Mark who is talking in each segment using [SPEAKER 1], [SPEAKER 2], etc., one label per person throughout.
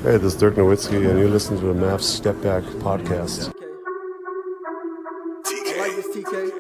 [SPEAKER 1] Hey, this is Dirk Nowitzki, and you listen to the Mavs Step Back podcast.
[SPEAKER 2] I like this, TK.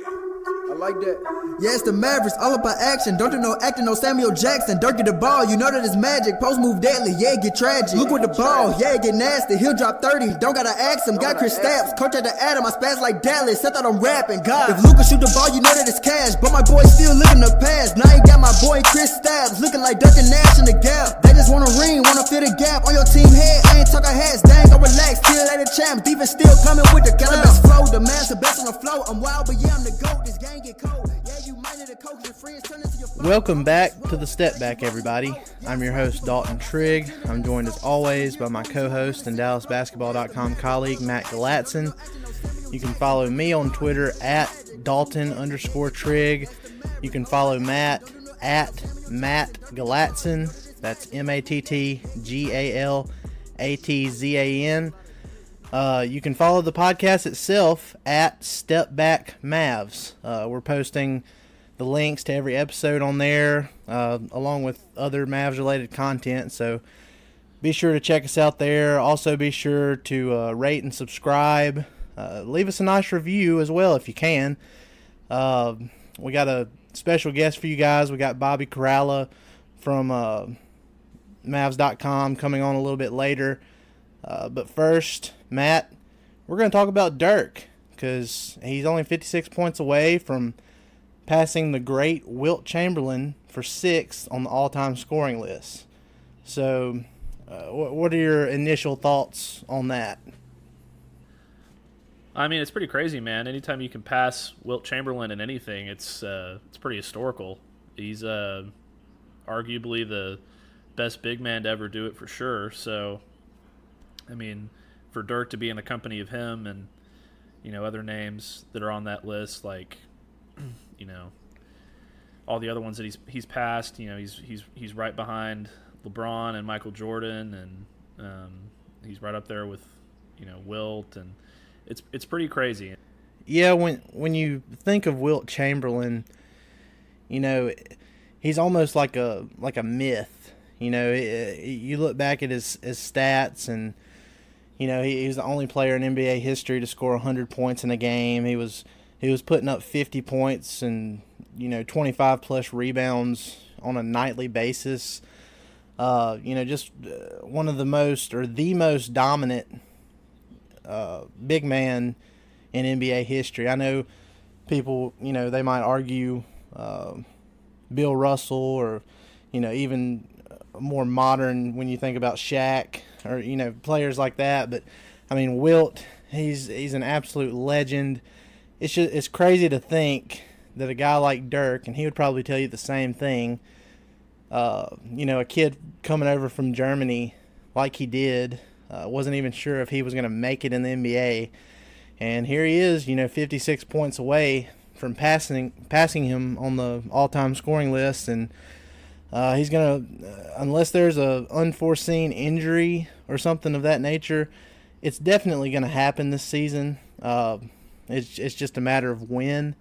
[SPEAKER 2] I like that. Yeah, it's the Mavericks, all about action. Don't do no acting, no Samuel Jackson. Dirk get the ball, you know that it's magic. Post move deadly, yeah, get tragic. Luke with the ball, yeah, get nasty. He'll drop 30, don't gotta ask him. Got Kristaps, coach at the Adam, I spaz like Dallas. I thought I'm rapping, God. If Luka shoot the ball, you know that it's cash. But my boy still living the past. Now you got my boy Kristaps, looking like Dirk and Nash in the gap. They just want a ring, wanna fill the gap on your team head. I ain't talking hats, dang, go relax. Still at the champ, defense still coming with the Calabash flow. The man's the best on the flow. I'm wild, but yeah, I'm the GOAT. This game get cold. Yeah, you might need a coach. Your friends turn into your phone.
[SPEAKER 3] Welcome back to the Step Back, everybody. I'm your host, Dalton Trigg. I'm joined as always by my co-host and DallasBasketball.com colleague, Matt Galatzan. You can follow me on Twitter at Dalton_Trigg. You can follow Matt at Matt Galatzan. That's MattGalatzan. You can follow the podcast itself at Step Back Mavs. We're posting the links to every episode on there, along with other Mavs-related content. So be sure to check us out there. Also be sure to rate and subscribe. Leave us a nice review as well if you can. We got a special guest for you guys. We got Bobby Karalla from Mavs.com coming on a little bit later. But first, Matt, we're going to talk about Dirk because he's only 56 points away from passing the great Wilt Chamberlain for 6th on the all-time scoring list. So, what are your initial thoughts on that?
[SPEAKER 4] I mean, it's pretty crazy, man. Anytime you can pass Wilt Chamberlain in anything, it's pretty historical. He's arguably the best big man to ever do it for sure. So, I mean, for Dirk to be in the company of him and, you know, other names that are on that list, like, you know, all the other ones that he's passed, you know, he's right behind LeBron and Michael Jordan, and he's right up there with, you know, Wilt, and it's pretty crazy.
[SPEAKER 3] Yeah, when you think of Wilt Chamberlain, you know, he's almost like a myth. You know, you look back at his stats, and you know, he was the only player in NBA history to score 100 points in a game. He was putting up 50 points and, you know, 25-plus rebounds on a nightly basis. You know, just one of the most dominant big man in NBA history. I know people, you know, they might argue Bill Russell or, you know, even more modern when you think about Shaq or, you know, players like that. But, I mean, Wilt, he's an absolute legend. It's crazy to think that a guy like Dirk, and he would probably tell you the same thing, you know, a kid coming over from Germany like he did, wasn't even sure if he was going to make it in the NBA. And here he is, you know, 56 points away from passing him on the all-time scoring list. And he's going to, unless there's a unforeseen injury or something of that nature, it's definitely going to happen this season. It's just a matter of when.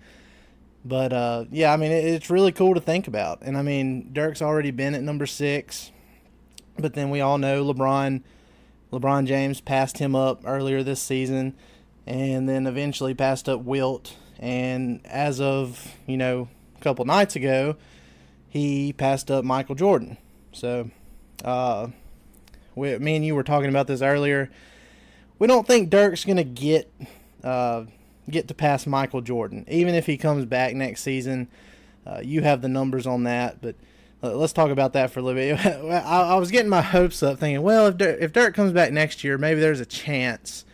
[SPEAKER 3] But, yeah, I mean, it's really cool to think about. And, I mean, Dirk's already been at number 6. But then we all know LeBron James passed him up earlier this season and then eventually passed up Wilt. And as of, you know, a couple nights ago, he passed up Michael Jordan. So, me and you were talking about this earlier. We don't think Dirk's going to get to pass Michael Jordan. Even if he comes back next season, you have the numbers on that. But let's talk about that for a little bit. I was getting my hopes up thinking, well, if Dirk comes back next year, maybe there's a chance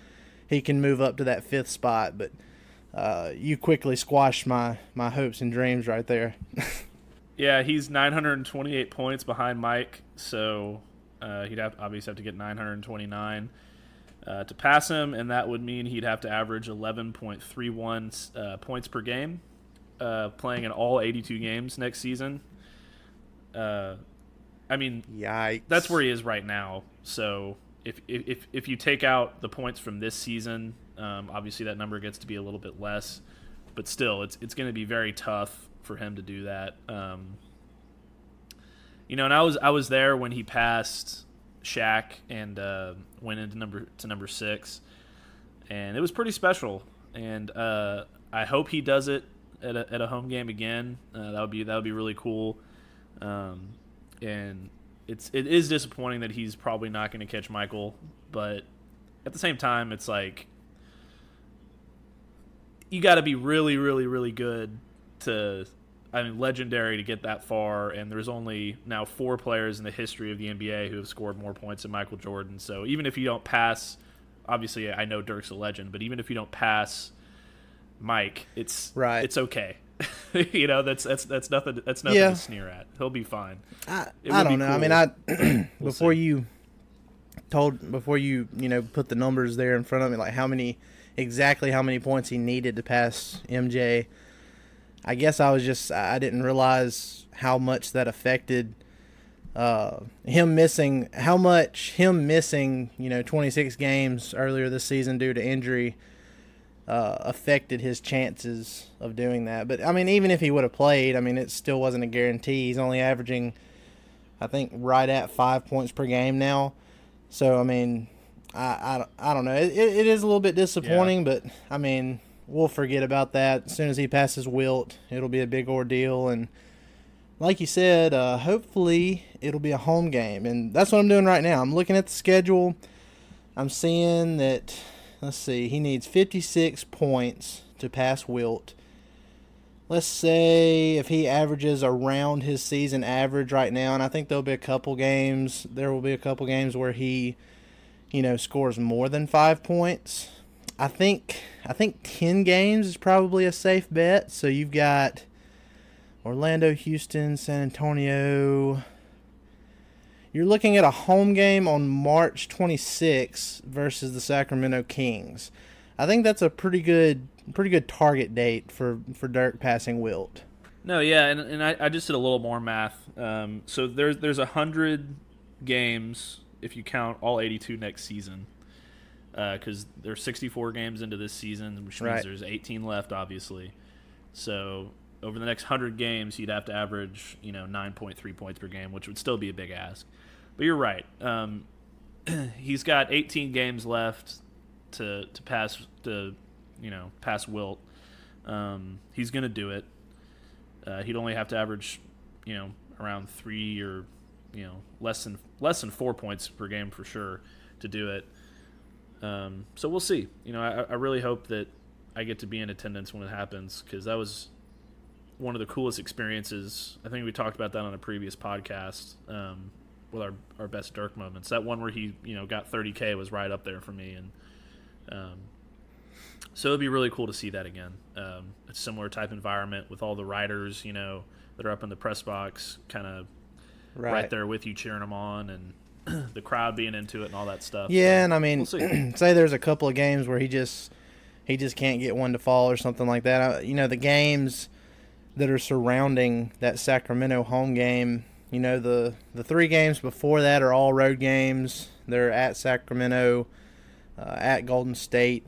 [SPEAKER 3] he can move up to that 5th spot. But you quickly squashed my hopes and dreams right there.
[SPEAKER 4] Yeah, he's 928 points behind Mike, so he'd obviously have to get 929 to pass him, and that would mean he'd have to average 11.31 points per game, playing in all 82 games next season. I mean,
[SPEAKER 3] yikes. That's
[SPEAKER 4] where he is right now. So if you take out the points from this season, obviously that number gets to be a little bit less, but still, it's going to be very tough for him to do that. You know, and I was there when he passed Shaq and went into number 6, and it was pretty special. And I hope he does it at a home game again. That would be really cool. And it is disappointing that he's probably not going to catch Michael, but at the same time, it's like you got to be really, really, really good legendary to get that far. And there's only now 4 players in the history of the NBA who have scored more points than Michael Jordan. So even if you don't pass, obviously I know Dirk's a legend, but even if you don't pass Mike, it's okay. That's nothing. That's nothing to sneer at. He'll be fine.
[SPEAKER 3] I don't know. Cool. I mean, before you put the numbers there in front of me, like exactly how many points he needed to pass MJ. I guess I didn't realize how much that affected him missing 26 games earlier this season due to injury. Affected his chances of doing that. But, I mean, even if he would have played, I mean, it still wasn't a guarantee. He's only averaging, I think, right at 5 points per game now. So, I mean, I don't know. It is a little bit disappointing, but, I mean, we'll forget about that. As soon as he passes Wilt, it'll be a big ordeal. And like you said, hopefully it'll be a home game. And that's what I'm doing right now. I'm looking at the schedule. I'm seeing that... Let's see, he needs 56 points to pass Wilt. Let's say if he averages around his season average right now, and I think there will be a couple games where he, scores more than 5 points. I think 10 games is probably a safe bet. So you've got Orlando, Houston, San Antonio. You're looking at a home game on March 26th versus the Sacramento Kings. I think that's a pretty good target date for Dirk passing Wilt.
[SPEAKER 4] No, yeah, and I just did a little more math. So there's 100 games if you count all 82 next season, because there's 64 games into this season, which means there's 18 left, obviously. So over the next 100 games, you'd have to average 9.3 points per game, which would still be a big ask. But you're right. He's got 18 games left to pass Wilt. He's going to do it. He'd only have to average around 3 or less than 4 points per game for sure to do it. So we'll see. I really hope that I get to be in attendance when it happens, because that was one of the coolest experiences. I think we talked about that on a previous podcast with our best Dirk moments. That one where he got 30K was right up there for me, and so it'd be really cool to see that again. A similar type environment with all the writers that are up in the press box, kind of right there with you cheering them on, and the crowd being into it and all that stuff.
[SPEAKER 3] Yeah, so, and I mean, we'll say there's a couple of games where he just can't get one to fall or something like that. The games that are surrounding that Sacramento home game, the 3 games before that are all road games. They're at Sacramento, at Golden State,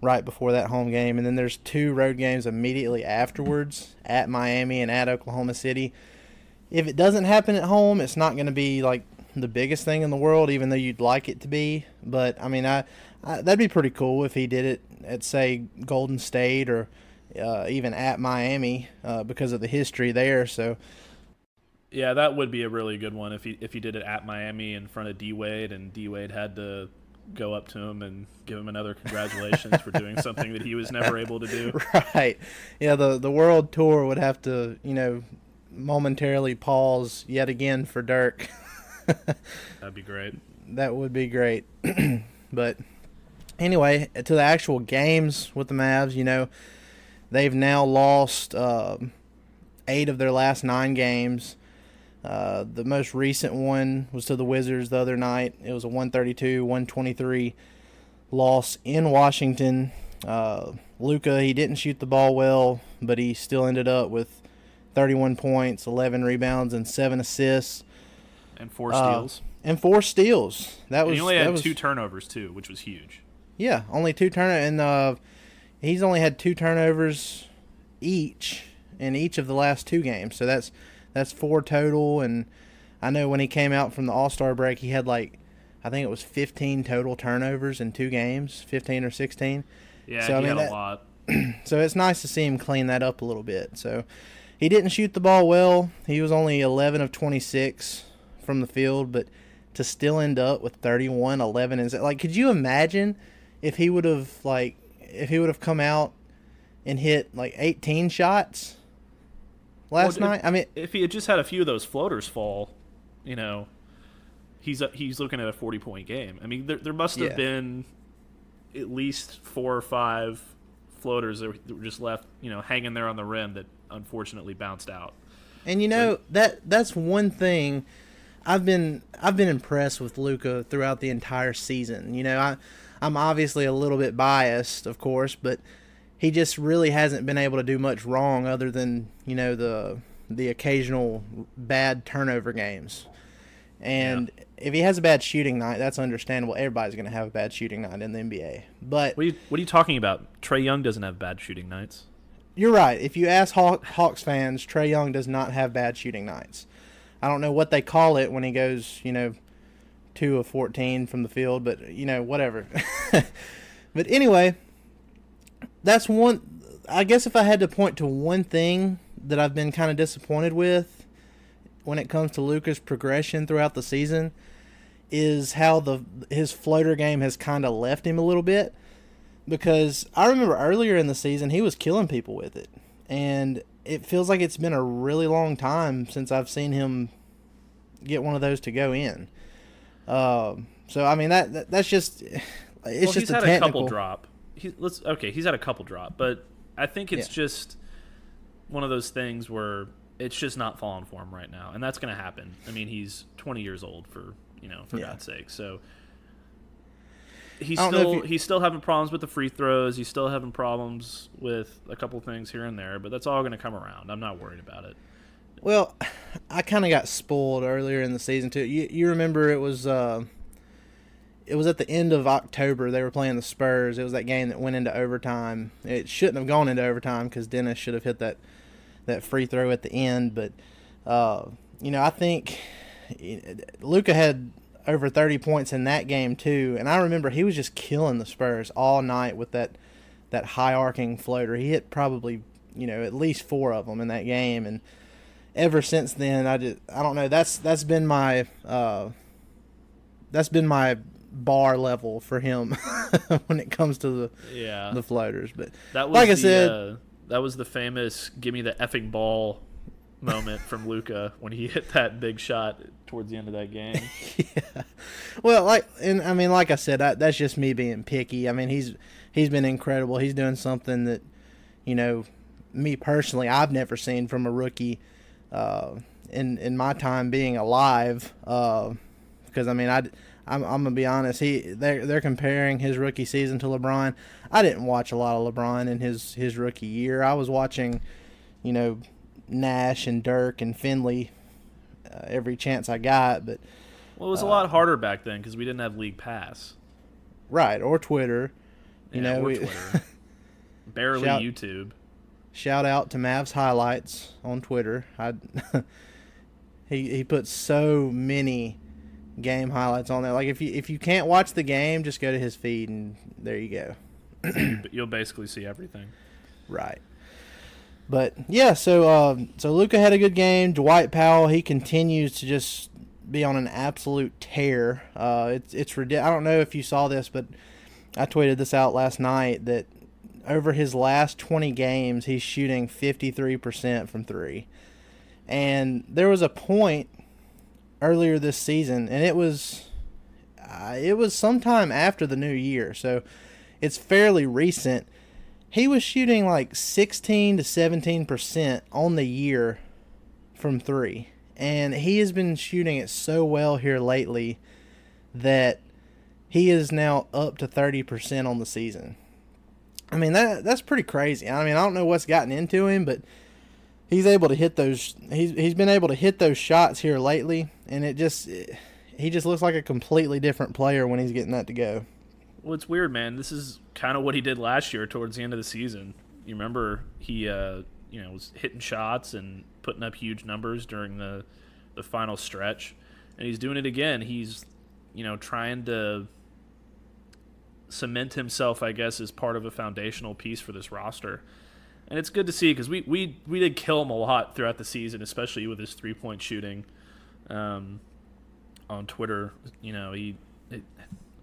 [SPEAKER 3] right before that home game. And then there's 2 road games immediately afterwards, at Miami and at Oklahoma City. If it doesn't happen at home, it's not going to be like the biggest thing in the world, even though you'd like it to be. But, I mean, that'd be pretty cool if he did it at, say, Golden State or even at Miami, because of the history there. So,
[SPEAKER 4] yeah, that would be a really good one if he did it at Miami in front of D Wade, and D Wade had to go up to him and give him another congratulations for doing something that he was never able to do.
[SPEAKER 3] Right. Yeah, the world tour would have to momentarily pause yet again for Dirk.
[SPEAKER 4] That'd be great. That
[SPEAKER 3] would be great. But anyway, to the actual games with the Mavs, they've now lost 8 of their last 9 games. The most recent one was to the Wizards the other night. It was a 132-123 loss in Washington. Luka, he didn't shoot the ball well, but he still ended up with 31 points, 11 rebounds, and 7 assists.
[SPEAKER 4] And 4 steals.
[SPEAKER 3] He
[SPEAKER 4] only had 2 turnovers, too, which was huge.
[SPEAKER 3] Yeah, only 2 turnovers. And he's only had 2 turnovers each in each of the last 2 games. So that's 4 total. And I know when he came out from the All-Star break, he had like I think it was 15 total turnovers in 2 games, 15 or 16.
[SPEAKER 4] Yeah,
[SPEAKER 3] so,
[SPEAKER 4] he had a lot.
[SPEAKER 3] So it's nice to see him clean that up a little bit. So he didn't shoot the ball well. He was only 11 of 26 from the field, but to still end up with 31, 11, and like, could you imagine if he would have come out and hit like 18 shots last night? I mean,
[SPEAKER 4] if he had just had a few of those floaters fall, you know, he's looking at a 40-point game. I mean, there must have been at least 4 or 5 floaters that were just left, you know, hanging there on the rim that unfortunately bounced out.
[SPEAKER 3] And you know, that's one thing I've been impressed with Luka throughout the entire season. You know, I'm obviously a little bit biased, of course, but he just really hasn't been able to do much wrong other than, you know, the occasional bad turnover games. And if he has a bad shooting night, that's understandable. Everybody's going to have a bad shooting night in the NBA. But
[SPEAKER 4] what are you talking about? Trae Young doesn't have bad shooting nights.
[SPEAKER 3] You're right. If you ask Hawks fans, Trae Young does not have bad shooting nights. I don't know what they call it when he goes, you know, 2 of 14 from the field, but, you know, whatever. But anyway, that's one. I guess if I had to point to one thing that I've been kind of disappointed with when it comes to Luka's progression throughout the season is how his floater game has kind of left him a little bit. Because I remember earlier in the season he was killing people with it, and it feels like it's been a really long time since I've seen him get one of those to go in. So I mean that's just it's just
[SPEAKER 4] he's had
[SPEAKER 3] a
[SPEAKER 4] couple drop. He's had a couple drop, but I think it's just one of those things where it's just not falling for him right now, and that's going to happen. I mean, he's 20 years old for God's sake. So he's still having problems with the free throws. He's still having problems with a couple things here and there, but that's all going to come around. I'm not worried about it.
[SPEAKER 3] Well, I kind of got spoiled earlier in the season too. You remember it was at the end of October. They were playing the Spurs. It was that game that went into overtime. It shouldn't have gone into overtime because Dennis should have hit that free throw at the end. But you know, I think Luka had over 30 points in that game too, and I remember he was just killing the Spurs all night with that high arcing floater. He hit probably, you know, at least 4 of them in that game, and ever since then I don't know, that's been my bar level for him when it comes to the floaters. But
[SPEAKER 4] that was
[SPEAKER 3] like I said,
[SPEAKER 4] that was the famous "give me the effing ball" moment from Luka when he hit that big shot towards the end of that game.
[SPEAKER 3] Yeah. Well, like I said, that's just me being picky. I mean, he's been incredible. He's doing something that, you know, me personally, I've never seen from a rookie in my time being alive. Because I mean, I'm gonna be honest. They're comparing his rookie season to LeBron. I didn't watch a lot of LeBron in his rookie year. I was watching, you know, Nash and Dirk and Finley every chance I got. But
[SPEAKER 4] it was a lot harder back then because we didn't have League Pass,
[SPEAKER 3] right? Or Twitter,
[SPEAKER 4] Twitter. Barely YouTube.
[SPEAKER 3] Shout out to Mavs highlights on Twitter. He puts so many game highlights on there. Like if you can't watch the game, just go to his feed and there you go.
[SPEAKER 4] But you'll basically see everything. Right.
[SPEAKER 3] But yeah, so Luka had a good game. Dwight Powell, he continues to just be on an absolute tear. It's ridiculous. I don't know if you saw this, but I tweeted this out last night that over his last 20 games, he's shooting 53% from 3. And there was a point earlier this season, and it was sometime after the new year, so it's fairly recent. He was shooting like 16 to 17% on the year from 3, and he has been shooting it so well here lately that he is now up to 30% on the season. I mean, that's pretty crazy. I mean, I don't know what's gotten into him, but he's able to hit those. He's been able to hit those shots here lately, and he just looks like a completely different player when he's getting that to go.
[SPEAKER 4] Well, it's weird, man. This is kind of what he did last year towards the end of the season. You remember he was hitting shots and putting up huge numbers during the final stretch, and he's doing it again. He's trying to cement himself, I guess, as part of a foundational piece for this roster. And it's good to see because we did kill him a lot throughout the season, especially with his 3-point shooting on Twitter. I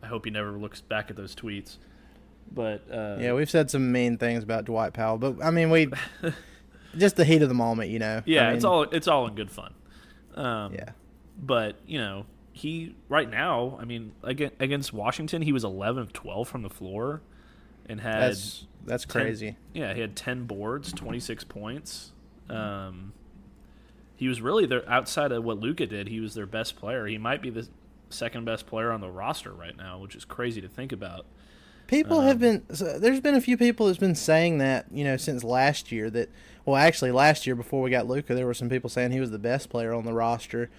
[SPEAKER 4] hope he never looks back at those tweets. But
[SPEAKER 3] yeah, we've said some mean things about Dwight Powell, but I mean, we just the heat of the moment,
[SPEAKER 4] Yeah,
[SPEAKER 3] I mean,
[SPEAKER 4] it's all in good fun.
[SPEAKER 3] Yeah,
[SPEAKER 4] but he right now, I mean, against Washington, he was 11 of 12 from the floor, and had
[SPEAKER 3] that's crazy.
[SPEAKER 4] He had 10 boards, 26 points. He was really their, outside of what Luka did, he was their best player. He might be the second best player on the roster right now, which is crazy to think about.
[SPEAKER 3] There's been a few people that's been saying that, since last year actually last year before we got Luka, there were some people saying he was the best player on the roster.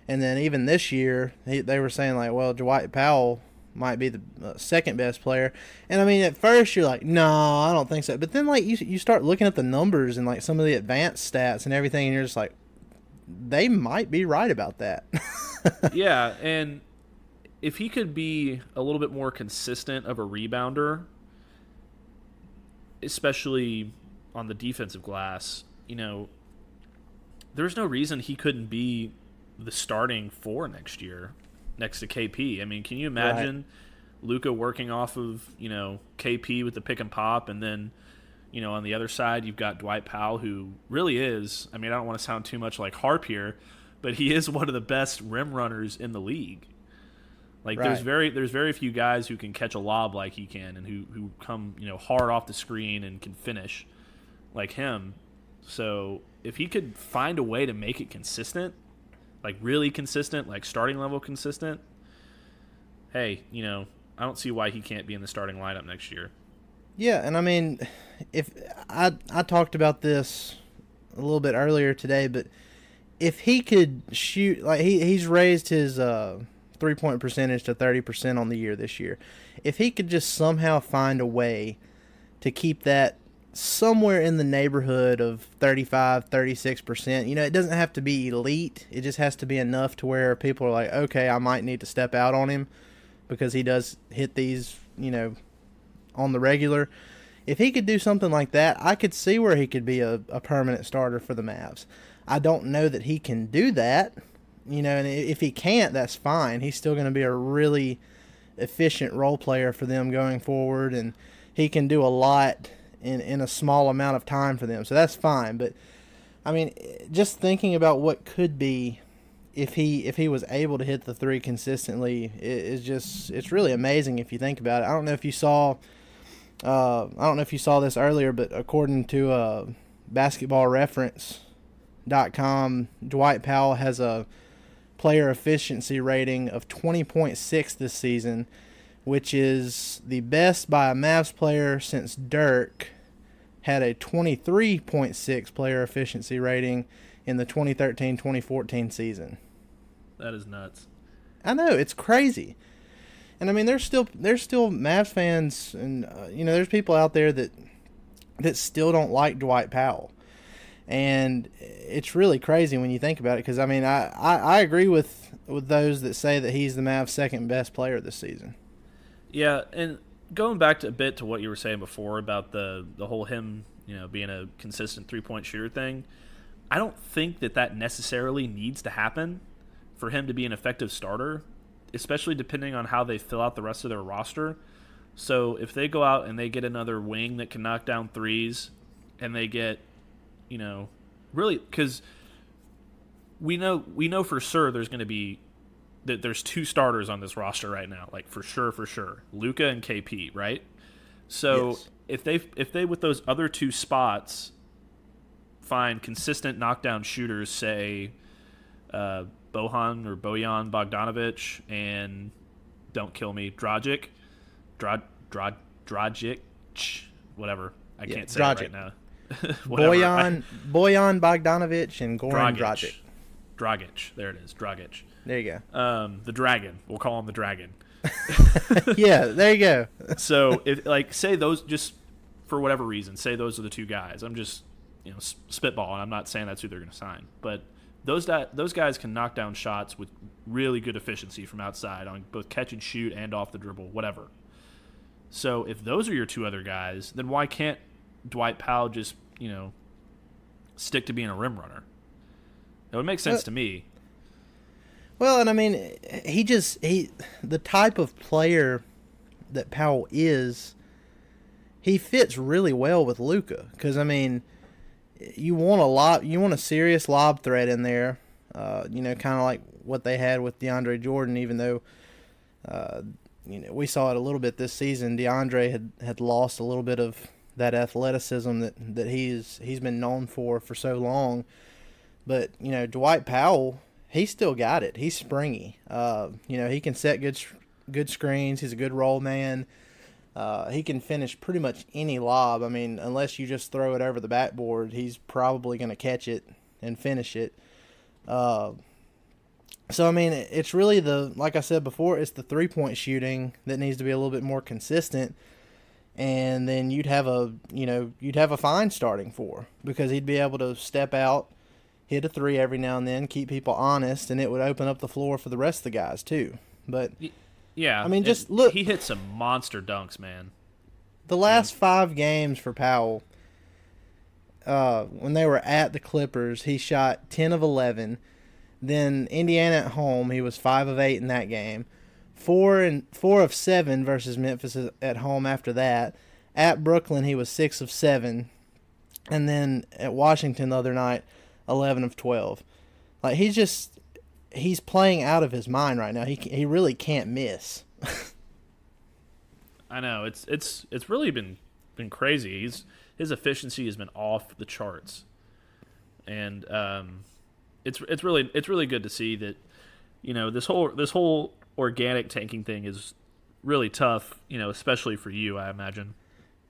[SPEAKER 3] And then even this year, they were saying like, well, Dwight Powell might be the second best player. And I mean, at first you're like, no, I don't think so. But then like you start looking at the numbers and like some of the advanced stats and everything, and you're just like, they might be right about that.
[SPEAKER 4] Yeah, and if he could be a little bit more consistent of a rebounder, especially on the defensive glass, there's no reason he couldn't be the starting 4 next year next to KP. I mean, can you imagine Luka working off of, KP with the pick and pop, and then, on the other side you've got Dwight Powell, who really is, I mean, I don't want to sound too much like Harp here, but he is one of the best rim runners in the league. Like there's very few guys who can catch a lob like he can, and who come hard off the screen and can finish like him. So if he could find a way to make it consistent, like really consistent, like starting level consistent, hey, I don't see why he can't be in the starting lineup next year.
[SPEAKER 3] Yeah, and I mean, if I talked about this a little bit earlier today, but if he could shoot, like he's raised his 3-point percentage to 30% on the year this year. If he could just somehow find a way to keep that somewhere in the neighborhood of 35, 36%, it doesn't have to be elite. It just has to be enough to where people are like, okay, I might need to step out on him because he does hit these, on the regular. If he could do something like that, I could see where he could be a permanent starter for the Mavs. I don't know that he can do that. And if he can't, that's fine. He's still going to be a really efficient role player for them going forward, and he can do a lot in a small amount of time for them. So that's fine. But, I mean, just thinking about what could be if he was able to hit the 3 consistently, it's really amazing if you think about it. I don't know if you saw this earlier, but according to basketballreference.com, Dwight Powell has a player efficiency rating of 20.6 this season, which is the best by a Mavs player since Dirk had a 23.6 player efficiency rating in the 2013-2014 season.
[SPEAKER 4] That is nuts.
[SPEAKER 3] I know, it's crazy. And I mean, there's still Mavs fans, and there's people out there that still don't like Dwight Powell. And it's really crazy when you think about it, because, I mean, I agree with those that say that he's the Mavs' second best player this season.
[SPEAKER 4] Yeah, and going back a bit to what you were saying before about the whole him, being a consistent 3-point shooter thing, I don't think that necessarily needs to happen for him to be an effective starter, especially depending on how they fill out the rest of their roster. So if they go out and they get another wing that can knock down threes, and they get really, because we know for sure there's going to be that there's 2 starters on this roster right now, like for sure, Luka and KP, right? So yes. if they with those other 2 spots find consistent knockdown shooters, say Bojan Bogdanovic and, don't kill me, Dragic, whatever, I can't say it right now.
[SPEAKER 3] Bojan Bogdanovic and Goran Dragic.
[SPEAKER 4] Dragic. There it is. Dragic.
[SPEAKER 3] There you
[SPEAKER 4] go. The Dragon. We'll call him the Dragon.
[SPEAKER 3] Yeah, there you go.
[SPEAKER 4] So, if say those, just for whatever reason, say those are the 2 guys. I'm just spitballing. I'm not saying that's who they're going to sign. But those guys can knock down shots with really good efficiency from outside on both catch and shoot and off the dribble, whatever. So if those are your two other guys, then why can't Dwight Powell just, stick to being a rim runner? It would make sense to me.
[SPEAKER 3] Well, and I mean, the type of player that Powell is, he fits really well with Luka. Because, I mean, you want a serious lob threat in there, kind of like what they had with DeAndre Jordan, even though, we saw it a little bit this season. DeAndre had lost a little bit of that athleticism that he's been known for so long. But, Dwight Powell, he's still got it. He's springy. He can set good screens. He's a good roll man. He can finish pretty much any lob. I mean, unless you just throw it over the backboard, he's probably going to catch it and finish it. So, I mean, it's really like I said before, it's the three-point shooting that needs to be a little bit more consistent. And then you'd have a fine starting four, because he'd be able to step out, hit a three every now and then, keep people honest, and it would open up the floor for the rest of the guys too. But
[SPEAKER 4] yeah,
[SPEAKER 3] I mean, just look,
[SPEAKER 4] he hit some monster dunks, man.
[SPEAKER 3] The last 5 games for Powell, when they were at the Clippers, he shot 10 of 11. Then Indiana at home, he was 5 of 8 in that game. 4 of 7 versus Memphis at home after that. At Brooklyn, he was 6 of 7. And then at Washington the other night, 11 of 12. Like, he's playing out of his mind right now. He really can't miss.
[SPEAKER 4] I know. It's really been crazy. His efficiency has been off the charts. And it's really good to see that, this whole organic tanking thing is really tough, especially for you, I imagine.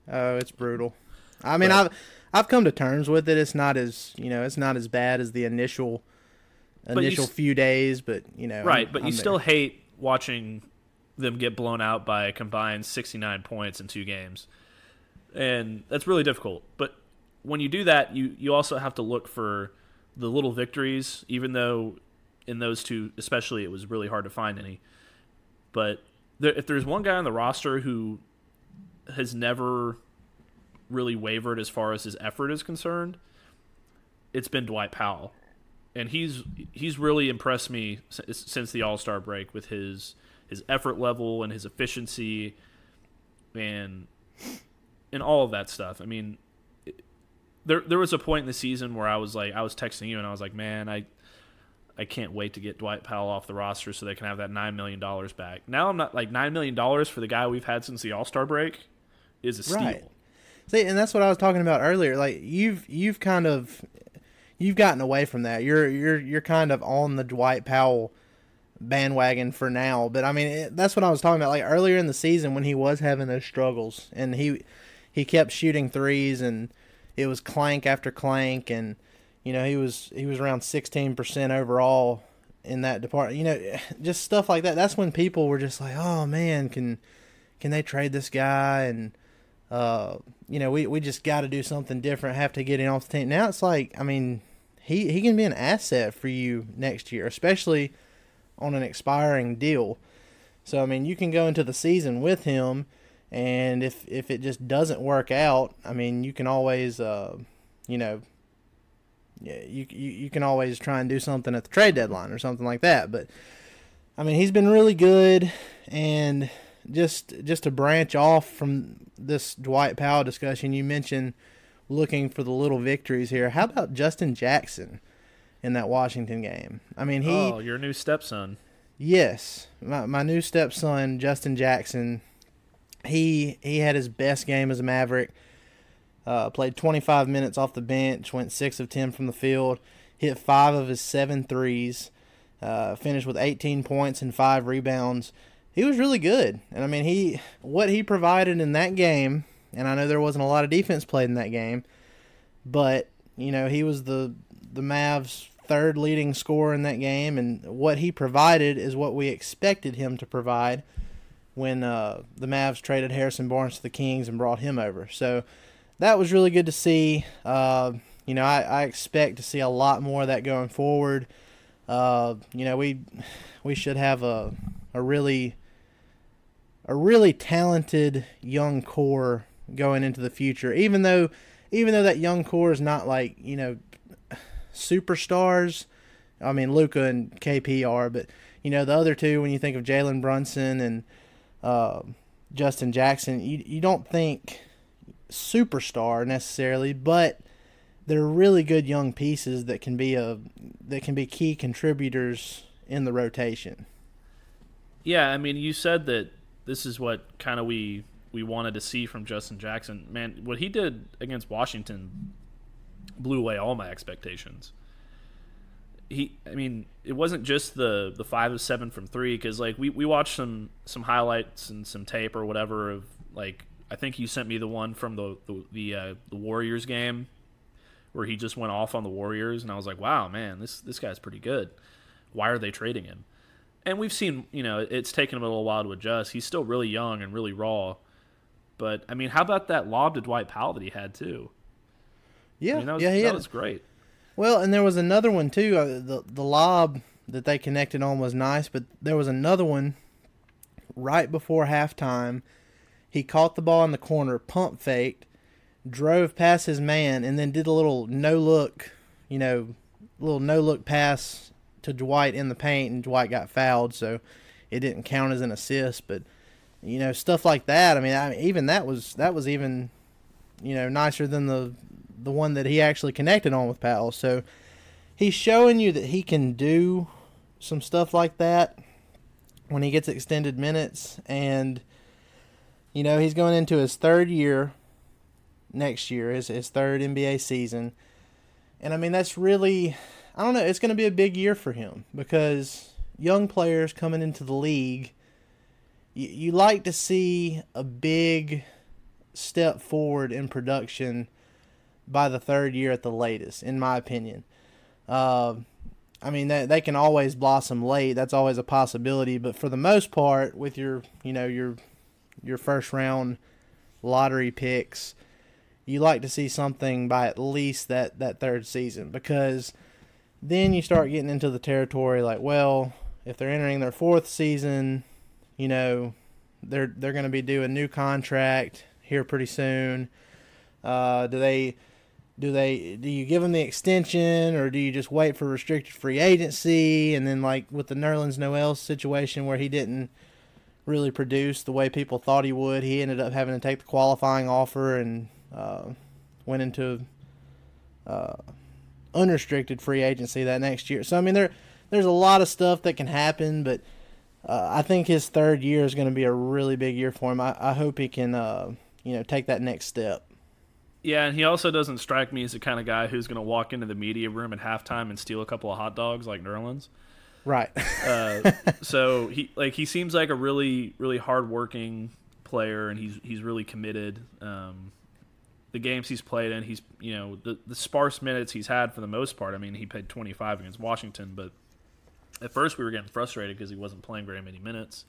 [SPEAKER 3] Oh, it's brutal. I mean, I've come to terms with it. It's not as bad as the initial few days, but
[SPEAKER 4] right. But you still hate watching them get blown out by a combined 69 points in 2 games, and that's really difficult. But when you do that, you also have to look for the little victories, even though in those 2 especially it was really hard to find any. But if there's one guy on the roster who has never really wavered as far as his effort is concerned, it's been Dwight Powell. And he's really impressed me since the All-Star break with his effort level and his efficiency and all of that stuff. I mean, there was a point in the season where I was texting you and I was like, man, I can't wait to get Dwight Powell off the roster so they can have that $9 million back. Now I'm not like $9 million for the guy we've had since the All-Star break is a steal.
[SPEAKER 3] Right. See, and that's what I was talking about earlier. Like you've gotten away from that. You're kind of on the Dwight Powell bandwagon for now. But I mean, that's what I was talking about. Like earlier in the season when he was having those struggles and he kept shooting threes and it was clank after clank, and he was around 16% overall in that department. Just stuff like that. That's when people were just like, oh man, can they trade this guy? And we just got to do something different, have to get him off the team. Now it's like, I mean, he can be an asset for you next year, especially on an expiring deal. So, I mean, you can go into the season with him, and if it just doesn't work out, I mean, you can always, you can always try and do something at the trade deadline or something like that. But, I mean, he's been really good, and just to branch off from this Dwight Powell discussion, you mentioned looking for the little victories here. How about Justin Jackson in that Washington game? I mean,
[SPEAKER 4] your new stepson.
[SPEAKER 3] Yes, my new stepson, Justin Jackson. He had his best game as a Maverick. Played 25 minutes off the bench, went 6 of 10 from the field, hit 5 of his 7 threes, finished with 18 points and 5 rebounds. He was really good. And, I mean, what he provided in that game, and I know there wasn't a lot of defense played in that game, but, he was the Mavs' 3rd leading scorer in that game, and what he provided is what we expected him to provide when the Mavs traded Harrison Barnes to the Kings and brought him over. So that was really good to see. I expect to see a lot more of that going forward. We should have a really talented young core going into the future. Even though that young core is not like, superstars. I mean, Luka and KP are, but the other two, when you think of Jalen Brunson and Justin Jackson, you don't think superstar necessarily, but they're really good young pieces that can be key contributors in the rotation.
[SPEAKER 4] Yeah, I mean, you said that this is what kind of we wanted to see from Justin Jackson. Man, what he did against Washington blew away all my expectations. It wasn't just the 5 of 7 from 3, because like we watched some highlights and some tape or whatever of, like, I think you sent me the one from the Warriors game where he just went off on the Warriors, and I was like, wow, man, this guy's pretty good. Why are they trading him? And we've seen, it's taken him a little while to adjust. He's still really young and really raw. But, I mean, how about that lob to Dwight Powell that he had, too?
[SPEAKER 3] Yeah,
[SPEAKER 4] that was great.
[SPEAKER 3] Well, and there was another one, too. The lob that they connected on was nice, but there was another one right before halftime. He caught the ball in the corner, pump faked, drove past his man, and then did a little no-look pass to Dwight in the paint, and Dwight got fouled, so it didn't count as an assist. But, stuff like that, I mean, even that was even, nicer than the one that he actually connected on with Powell. So he's showing you that he can do some stuff like that when he gets extended minutes. And, he's going into his third year next year, his third NBA season. And, I mean, that's really, I don't know, it's going to be a big year for him because young players coming into the league, you like to see a big step forward in production by the third year at the latest, in my opinion. I mean, they can always blossom late. That's always a possibility. But for the most part, with your first round lottery picks, you like to see something by at least that third season, because then you start getting into the territory like, well, if they're entering their fourth season, they're going to be due a new contract here pretty soon. Do you give him the extension, or do you just wait for restricted free agency? And then, like with the Nerlens Noel situation where he didn't really produce the way people thought he would, he ended up having to take the qualifying offer and went into unrestricted free agency that next year. So I mean, there's a lot of stuff that can happen, but I think his third year is going to be a really big year for him. I hope he can take that next step.
[SPEAKER 4] Yeah, and he also doesn't strike me as the kind of guy who's going to walk into the media room at halftime and steal a couple of hot dogs like Nerlens.
[SPEAKER 3] Right.
[SPEAKER 4] So he seems like a really, really hardworking player, and he's really committed. The games he's played in, he's the sparse minutes he's had for the most part. I mean, he played 25 against Washington, but at first we were getting frustrated because he wasn't playing very many minutes.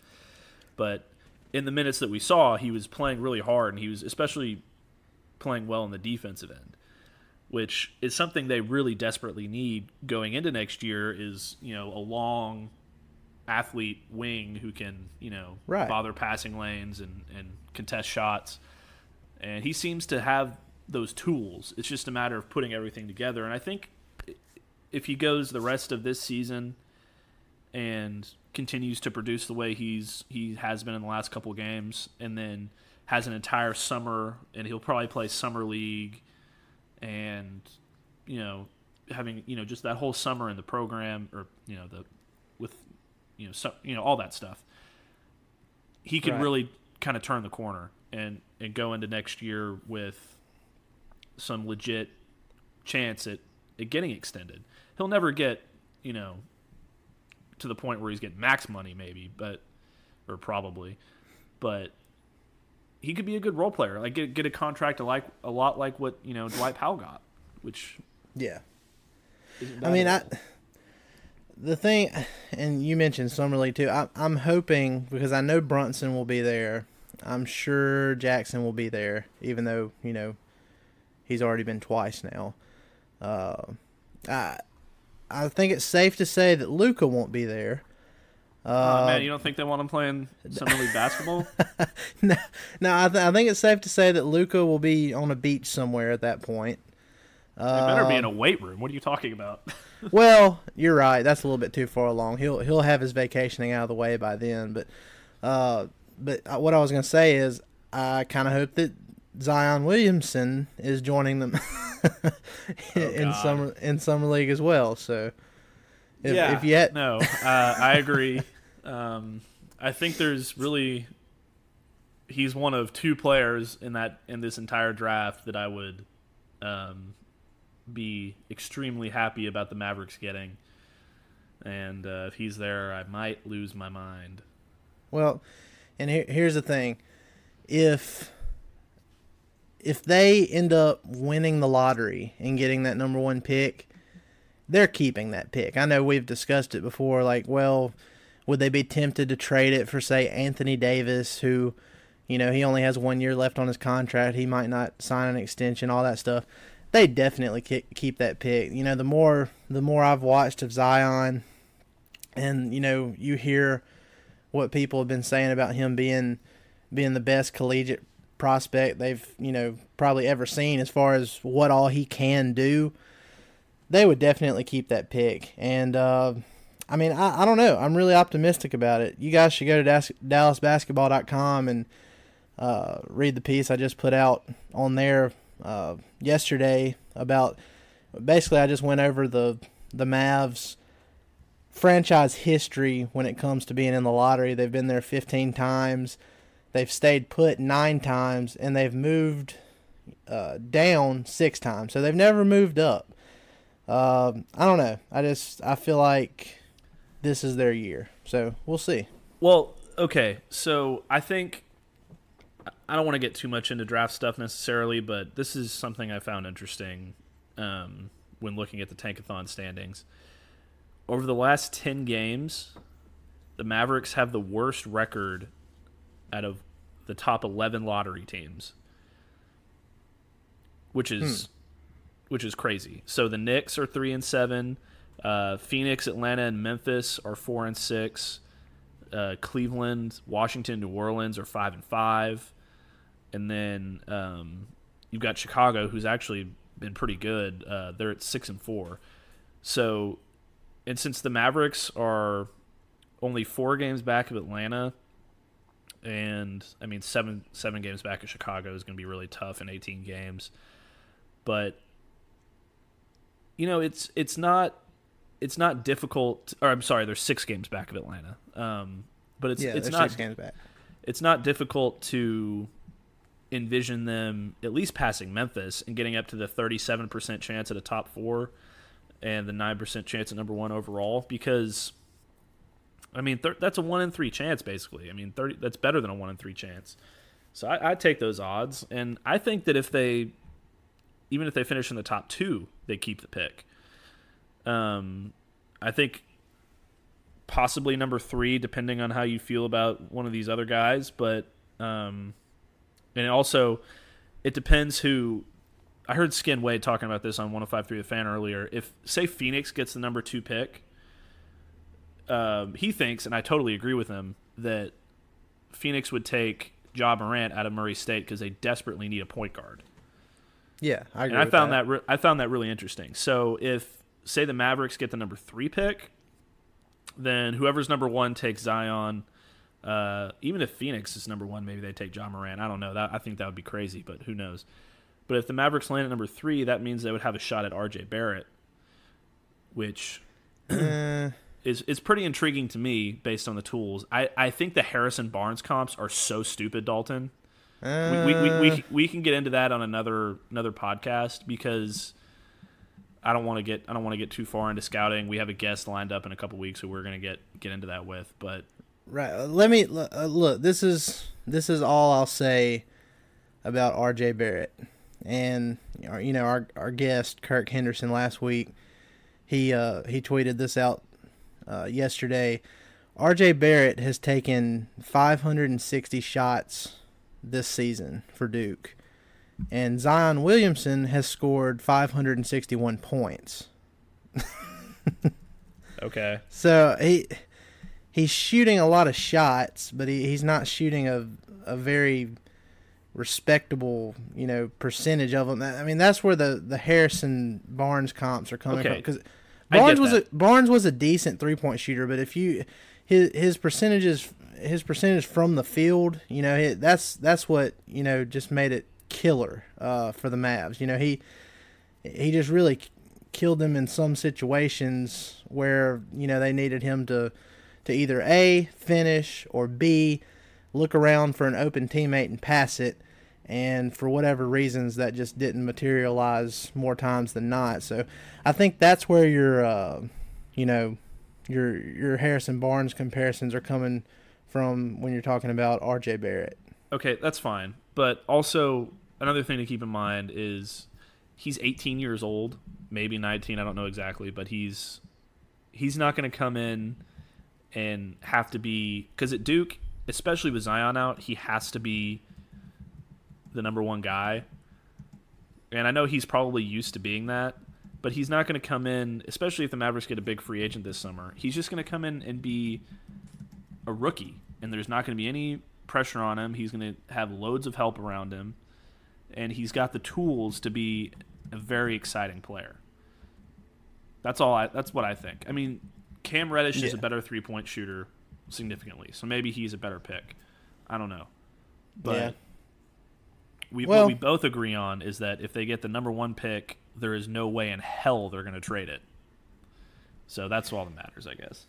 [SPEAKER 4] But in the minutes that we saw, he was playing really hard, and he was especially playing well on the defensive end, which is something they really desperately need going into next year, is, a long athlete wing who can,
[SPEAKER 3] right,
[SPEAKER 4] bother passing lanes and contest shots. And he seems to have those tools. It's just a matter of putting everything together. And I think if he goes the rest of this season and continues to produce the way he has been in the last couple of games, and then has an entire summer, and he'll probably play summer league, and having just that whole summer in the program, or all that stuff, he could really kind of turn the corner and go into next year with some legit chance at getting extended. He'll never get to the point where he's getting max money, maybe, probably, but he could be a good role player. Like get a contract a lot like what Dwight Powell got, which
[SPEAKER 3] I mean, the thing, and you mentioned Summer League too. I'm hoping, because I know Brunson will be there. I'm sure Jackson will be there, even though he's already been twice now. I think it's safe to say that Luka won't be there.
[SPEAKER 4] Man, you don't think they want him playing Summer League basketball?
[SPEAKER 3] No, I think it's safe to say that Luka will be on a beach somewhere at that point.
[SPEAKER 4] They better be in a weight room. What are you talking about?
[SPEAKER 3] Well, you're right. That's a little bit too far along. He'll have his vacationing out of the way by then. But what I was going to say is I kind of hope that Zion Williamson is joining them in summer league as well. So if yet
[SPEAKER 4] no, I agree. I think there's really he's one of two players in this entire draft that I would be extremely happy about the Mavericks getting, and if he's there, I might lose my mind.
[SPEAKER 3] Well, and here's the thing: if they end up winning the lottery and getting that number 1 pick, they're keeping that pick. I know we've discussed it before. Like, well, would they be tempted to trade it for, say, Anthony Davis, who, he only has 1 year left on his contract. He might not sign an extension, all that stuff. They definitely keep that pick. The more I've watched of Zion, and you hear what people have been saying about him being the best collegiate prospect they've probably ever seen as far as what all he can do, they would definitely keep that pick. And I don't know, I'm really optimistic about it. You guys should go to DallasBasketball.com and read the piece I just put out on there yesterday about, basically I just went over the Mavs franchise history when it comes to being in the lottery. They've been there 15 times. They've stayed put 9 times, and they've moved down 6 times. So they've never moved up. I don't know. I feel like this is their year. So we'll see.
[SPEAKER 4] Well, okay. So I think I don't want to get too much into draft stuff necessarily, but this is something I found interesting when looking at the Tankathon standings. Over the last 10 games, the Mavericks have the worst record out of the top 11 lottery teams, which is crazy. So the Knicks are 3-7, Phoenix, Atlanta, and Memphis are 4-6. Cleveland, Washington, New Orleans are 5-5, and then you've got Chicago, who's actually been pretty good. They're at 6-4. So, and since the Mavericks are only 4 games back of Atlanta, and I mean 7 games back of Chicago is going to be really tough in 18 games. But it's not difficult. Or I'm sorry, there's 6 games back of Atlanta. But it's not
[SPEAKER 3] 6 games back.
[SPEAKER 4] It's not difficult to envision them at least passing Memphis and getting up to the 37% chance at a top 4 and the 9% chance at number 1 overall, because I mean, that's a 1 in 3 chance, basically. I mean, that's better than a 1 in 3 chance. So I take those odds, and I think that even if they finish in the top 2, they keep the pick. I think possibly number 3, depending on how you feel about one of these other guys. But and also, it depends who. I heard Skin Wade talking about this on 105.3 The Fan earlier. If, say, Phoenix gets the number 2 pick, he thinks, and I totally agree with him, that Phoenix would take Ja Morant out of Murray State because they desperately need a point guard.
[SPEAKER 3] Yeah, I agree.
[SPEAKER 4] And I found that really interesting. So if, say, the Mavericks get the number 3 pick, then whoever's number 1 takes Zion. Even if Phoenix is number 1, maybe they take Ja Morant. I don't know. I think that would be crazy, but who knows? But if the Mavericks land at number 3, that means they would have a shot at R.J. Barrett, which is pretty intriguing to me based on the tools. I think the Harrison Barnes comps are so stupid, Dalton. We can get into that on another podcast, because I don't want to get too far into scouting. We have a guest lined up in a couple weeks who we're going to get into that with. But
[SPEAKER 3] right, let me look. This is all I'll say about R.J. Barrett. And our guest Kirk Henderson last week, he tweeted this out yesterday. R.J. Barrett has taken 560 shots this season for Duke, and Zion Williamson has scored 561 points.
[SPEAKER 4] Okay.
[SPEAKER 3] So he's shooting a lot of shots, but he's not shooting a very respectable, percentage of them. I mean, that's where the Harrison Barnes comps are coming from, because Barnes was a decent 3-point shooter, but if his percentage from the field, that's what just made it killer for the Mavs. He just really killed them in some situations where they needed him to either A, finish, or B, look around for an open teammate and pass it, and for whatever reasons that just didn't materialize more times than not. So I think that's where your Harrison Barnes comparisons are coming from when you're talking about R.J. Barrett.
[SPEAKER 4] Okay, that's fine. But also another thing to keep in mind is he's 18 years old, maybe 19, I don't know exactly, but he's not going to come in and have to be, because at Duke, especially with Zion out, he has to be the number one guy. And I know he's probably used to being that, but he's not going to come in, especially if the Mavericks get a big free agent this summer. He's just going to come in and be a rookie, and there's not going to be any pressure on him. He's going to have loads of help around him, and he's got the tools to be a very exciting player. That's what I think. I mean, Cam Reddish is a better 3-point shooter significantly, so maybe he's a better pick. I don't know. But what we both agree on is that if they get the number one pick, there is no way in hell they're going to trade it. So that's all that matters, I guess.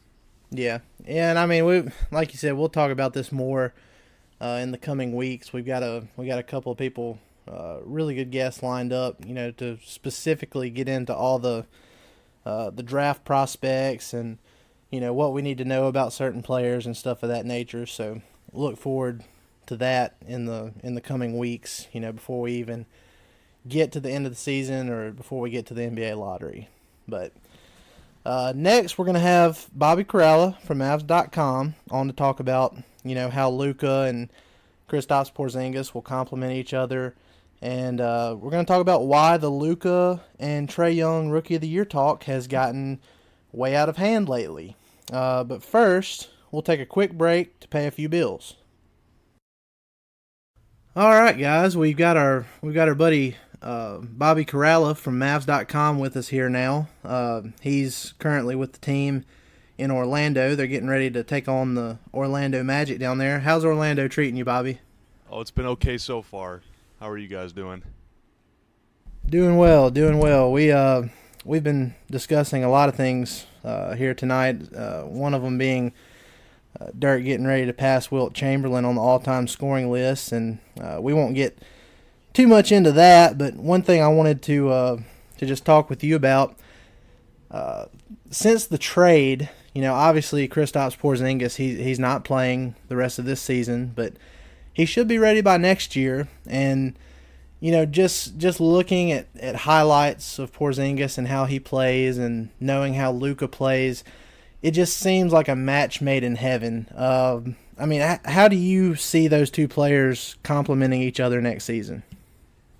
[SPEAKER 4] Yeah.
[SPEAKER 3] And I mean, like you said, we'll talk about this more in the coming weeks. We got a couple of people, really good guests lined up, to specifically get into all the draft prospects and what we need to know about certain players and stuff of that nature. So look forward to that in the coming weeks, before we even get to the end of the season or before we get to the NBA lottery. But next we're going to have Bobby Karalla from Mavs.com on to talk about how Luka and Kristaps Porzingis will complement each other. And we're going to talk about why the Luka and Trae Young Rookie of the Year talk has gotten way out of hand lately. But first, we'll take a quick break to pay a few bills. All right, guys, we've got our buddy Bobby Karalla from Mavs.com with us here now. He's currently with the team in Orlando. They're getting ready to take on the Orlando Magic down there. How's Orlando treating you, Bobby?
[SPEAKER 5] Oh, it's been okay so far. How are you guys doing?
[SPEAKER 3] Doing well. We've been discussing a lot of things here tonight. One of them being Dirk getting ready to pass Wilt Chamberlain on the all-time scoring list, and we won't get too much into that. But one thing I wanted to just talk with you about, since the trade, obviously Kristaps Porzingis, he's not playing the rest of this season, but he should be ready by next year. And just looking at highlights of Porzingis and how he plays and knowing how Luka plays, it just seems like a match made in heaven. I mean, how do you see those two players complementing each other next season?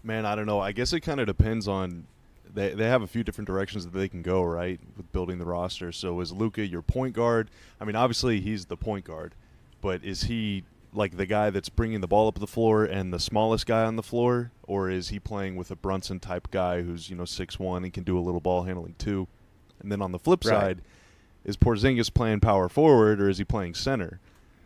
[SPEAKER 5] Man, I don't know. I guess it kind of depends on they have a few different directions that they can go, right, with building the roster. So is Luka your point guard? I mean, obviously he's the point guard, but is he like the guy that's bringing the ball up the floor and the smallest guy on the floor, or is he playing with a Brunson-type guy who's 6'1" and can do a little ball handling too? And then on the flip side, is Porzingis playing power forward or is he playing center?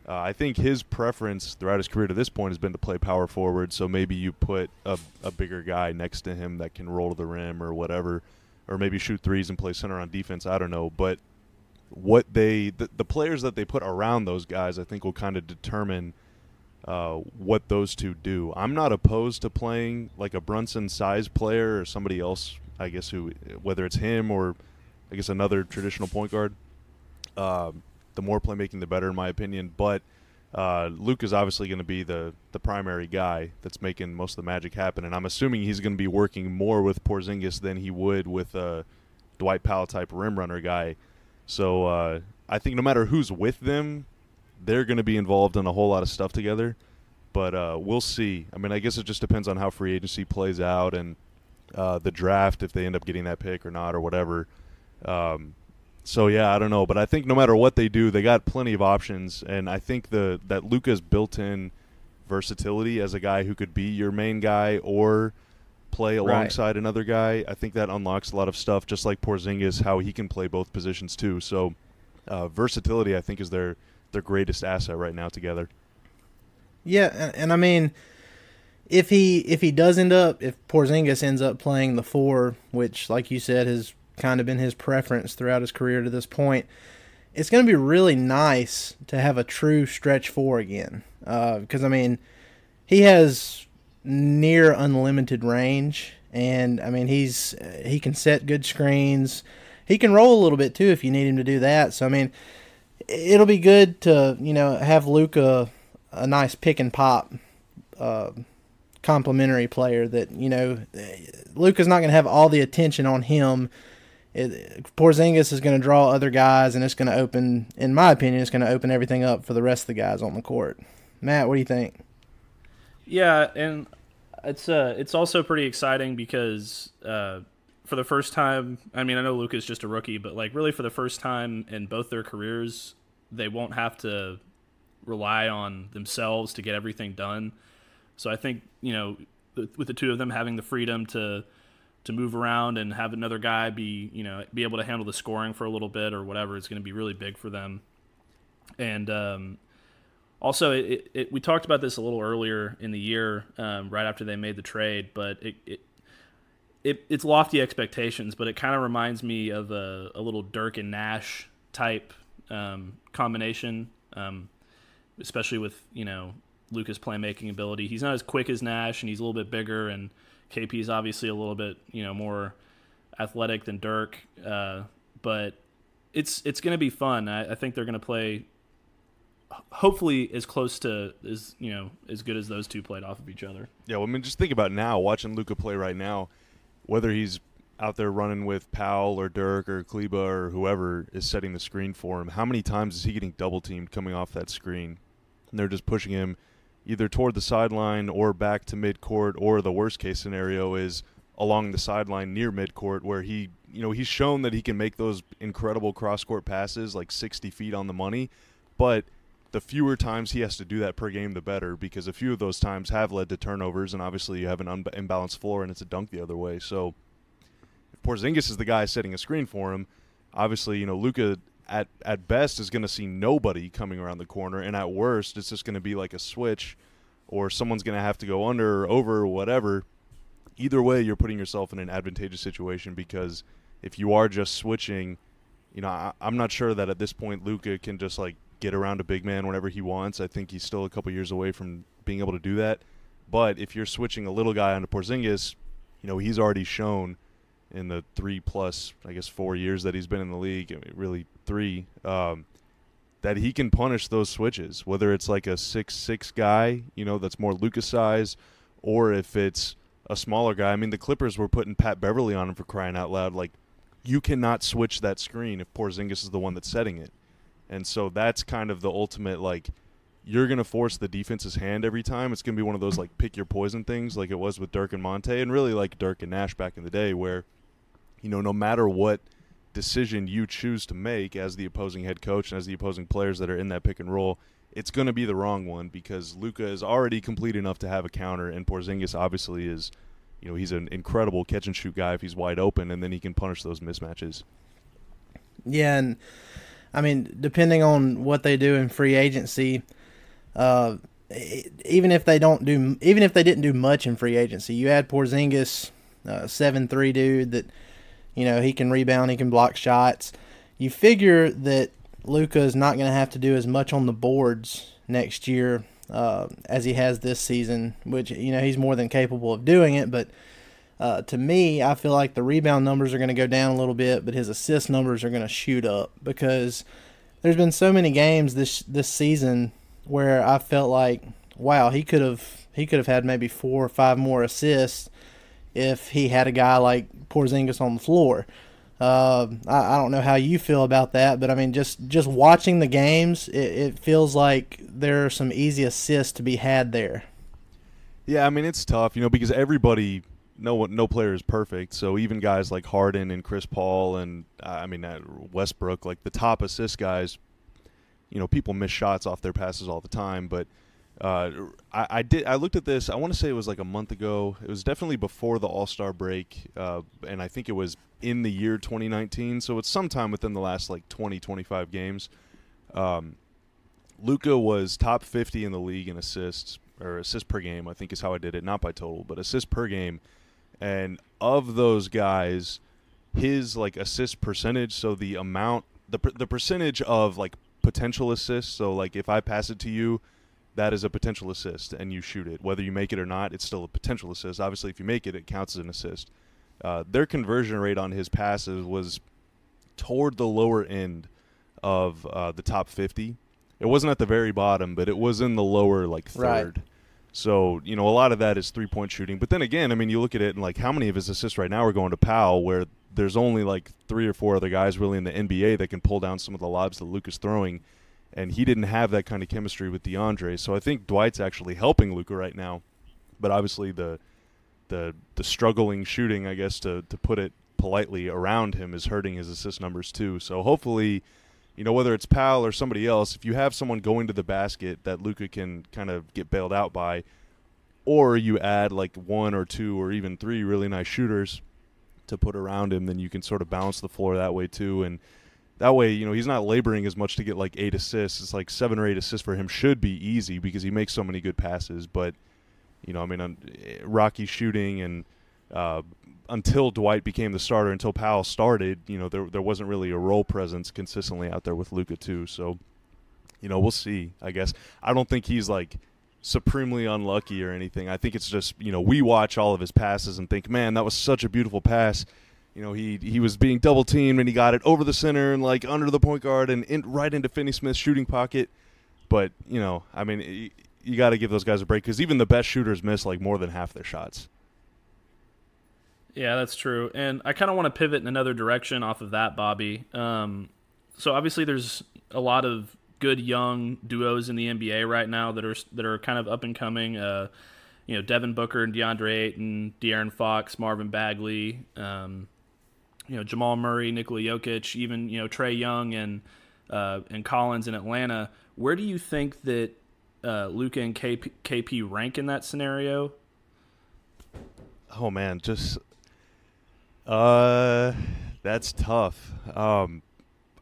[SPEAKER 5] I think his preference throughout his career to this point has been to play power forward, so maybe you put a bigger guy next to him that can roll to the rim or whatever, or maybe shoot threes and play center on defense. I don't know. But what the players that they put around those guys, I think, will kind of determine what those two do. I'm not opposed to playing like a Brunson-sized player or somebody else, I guess, who, whether it's him or I guess another traditional point guard. The more playmaking, the better, in my opinion. But Luke is obviously going to be the primary guy that's making most of the magic happen. And I'm assuming he's going to be working more with Porzingis than he would with a Dwight Powell-type rim runner guy. So I think no matter who's with them, they're going to be involved in a whole lot of stuff together. But we'll see. I mean, I guess it just depends on how free agency plays out and the draft, if they end up getting that pick or not or whatever. So, yeah, I don't know. But I think no matter what they do, they got plenty of options. And I think that Luka's built-in versatility as a guy who could be your main guy or play alongside another guy, I think that unlocks a lot of stuff, just like Porzingis, how he can play both positions too. So versatility, I think, is their greatest asset right now together.
[SPEAKER 3] Yeah, and I mean, if Porzingis ends up playing the 4, which, like you said, has kind of been his preference throughout his career to this point, it's going to be really nice to have a true stretch 4 again. Because, I mean, he has near unlimited range, and, I mean, he can set good screens. He can roll a little bit, too, if you need him to do that. So, I mean, it'll be good to, have Luka a nice pick and pop complimentary player that, Luka's not going to have all the attention on him. Porzingis is going to draw other guys, and it's going to open, in my opinion, it's going to open everything up for the rest of the guys on the court. Matt, what do you think?
[SPEAKER 4] Yeah, and it's also pretty exciting because for the first time, I mean, I know Luka's just a rookie, but like really for the first time in both their careers, they won't have to rely on themselves to get everything done. So I think, with the two of them having the freedom to move around and have another guy be able to handle the scoring for a little bit or whatever is going to be really big for them. And also, we talked about this a little earlier in the year, right after they made the trade, but it's lofty expectations, but it kind of reminds me of a little Dirk and Nash type combination, especially with, Luka's playmaking ability. He's not as quick as Nash, and he's a little bit bigger, and KP is obviously a little bit, more athletic than Dirk, but it's going to be fun. I think they're going to play hopefully as close to as good as those two played off of each other.
[SPEAKER 5] Yeah, well, I mean, just think about now, watching Luka play right now, whether he's out there running with Powell or Dirk or Kleba or whoever is setting the screen for him, how many times is he getting double-teamed coming off that screen? And they're just pushing him either toward the sideline or back to midcourt, or the worst-case scenario is along the sideline near midcourt where he's shown that he can make those incredible cross-court passes like 60 feet on the money, but the fewer times he has to do that per game, the better, because a few of those times have led to turnovers, and obviously you have an imbalanced floor and it's a dunk the other way. So if Porzingis is the guy setting a screen for him, obviously, Luka at best is going to see nobody coming around the corner, and at worst it's just going to be like a switch, or someone's going to have to go under or over or whatever. Either way, you're putting yourself in an advantageous situation, because if you are just switching, I'm not sure that at this point Luka can just like get around a big man whenever he wants. I think he's still a couple years away from being able to do that. But if you're switching a little guy onto Porzingis, he's already shown in the 4 years that he's been in the league, really 3, that he can punish those switches, whether it's like a 6'6" guy, that's more Luka size, or if it's a smaller guy. I mean, the Clippers were putting Pat Beverly on him, for crying out loud. Like, you cannot switch that screen if Porzingis is the one that's setting it. And so that's kind of the ultimate, like, you're going to force the defense's hand every time. It's going to be one of those, like, pick your poison things like it was with Dirk and Monte, and really like Dirk and Nash back in the day, where, no matter what decision you choose to make as the opposing head coach and as the opposing players that are in that pick and roll, it's going to be the wrong one, because Luka is already complete enough to have a counter, and Porzingis obviously is, he's an incredible catch-and-shoot guy if he's wide open, and then he can punish those mismatches.
[SPEAKER 3] Yeah, and I mean, depending on what they do in free agency, even if they didn't do much in free agency, you add Porzingis, 7'3" dude that, he can rebound, he can block shots. You figure that Luka is not going to have to do as much on the boards next year as he has this season, which, he's more than capable of doing it. But to me, I feel like the rebound numbers are going to go down a little bit, but his assist numbers are going to shoot up, because there's been so many games this season where I felt like, wow, he could have had maybe 4 or 5 more assists if he had a guy like Porzingis on the floor. I don't know how you feel about that, but I mean, just watching the games, it feels like there are some easy assists to be had there.
[SPEAKER 5] Yeah, I mean, it's tough, because everybody, no player is perfect. So even guys like Harden and Chris Paul and Westbrook, like the top assist guys, people miss shots off their passes all the time. But I looked at this. I want to say it was like a month ago. It was definitely before the All-Star break, and I think it was in the year 2019. So it's sometime within the last like 25 games. Luka was top 50 in the league in assists, or assists per game, I think is how I did it, not by total, but assists per game. And of those guys, his like assist percentage, so the amount, the percentage of like potential assists, so like if I pass it to you, that is a potential assist and you shoot it. Whether you make it or not, it's still a potential assist. Obviously, if you make it, it counts as an assist. Their conversion rate on his passes was toward the lower end of the top 50. It wasn't at the very bottom, but it was in the lower like third. Right. So, a lot of that is three-point shooting. But then again, I mean, you look at it and like how many of his assists right now are going to Powell, where there's only like 3 or 4 other guys really in the NBA that can pull down some of the lobs that Luka's throwing. And he didn't have that kind of chemistry with DeAndre. So I think Dwight's actually helping Luka right now. But obviously the struggling shooting, I guess, to put it politely, around him is hurting his assist numbers too. So hopefully, whether it's Powell or somebody else, if you have someone going to the basket that Luka can kind of get bailed out by, or you add like 1 or 2 or even 3 really nice shooters to put around him, then you can sort of balance the floor that way too. And that way, he's not laboring as much to get like 8 assists. It's like 7 or 8 assists for him should be easy because he makes so many good passes. But, Rocky shooting and until Dwight became the starter, until Powell started, there wasn't really a role presence consistently out there with Luka too. So, we'll see, I guess. I don't think he's like supremely unlucky or anything. I think it's just, we watch all of his passes and think, man, that was such a beautiful pass. He was being double teamed and he got it over the center and like under the point guard and right into Finney-Smith's shooting pocket. But, you got to give those guys a break because even the best shooters miss like more than half their shots.
[SPEAKER 4] Yeah, that's true. And I kind of want to pivot in another direction off of that, Bobby. So obviously there's a lot of good young duos in the NBA right now that are kind of up and coming. Devin Booker and DeAndre Ayton, De'Aaron Fox, Marvin Bagley, Jamal Murray, Nikola Jokic, even Trae Young and Collins in Atlanta. Where do you think that Luka and KP rank in that scenario?
[SPEAKER 5] Oh man, that's tough.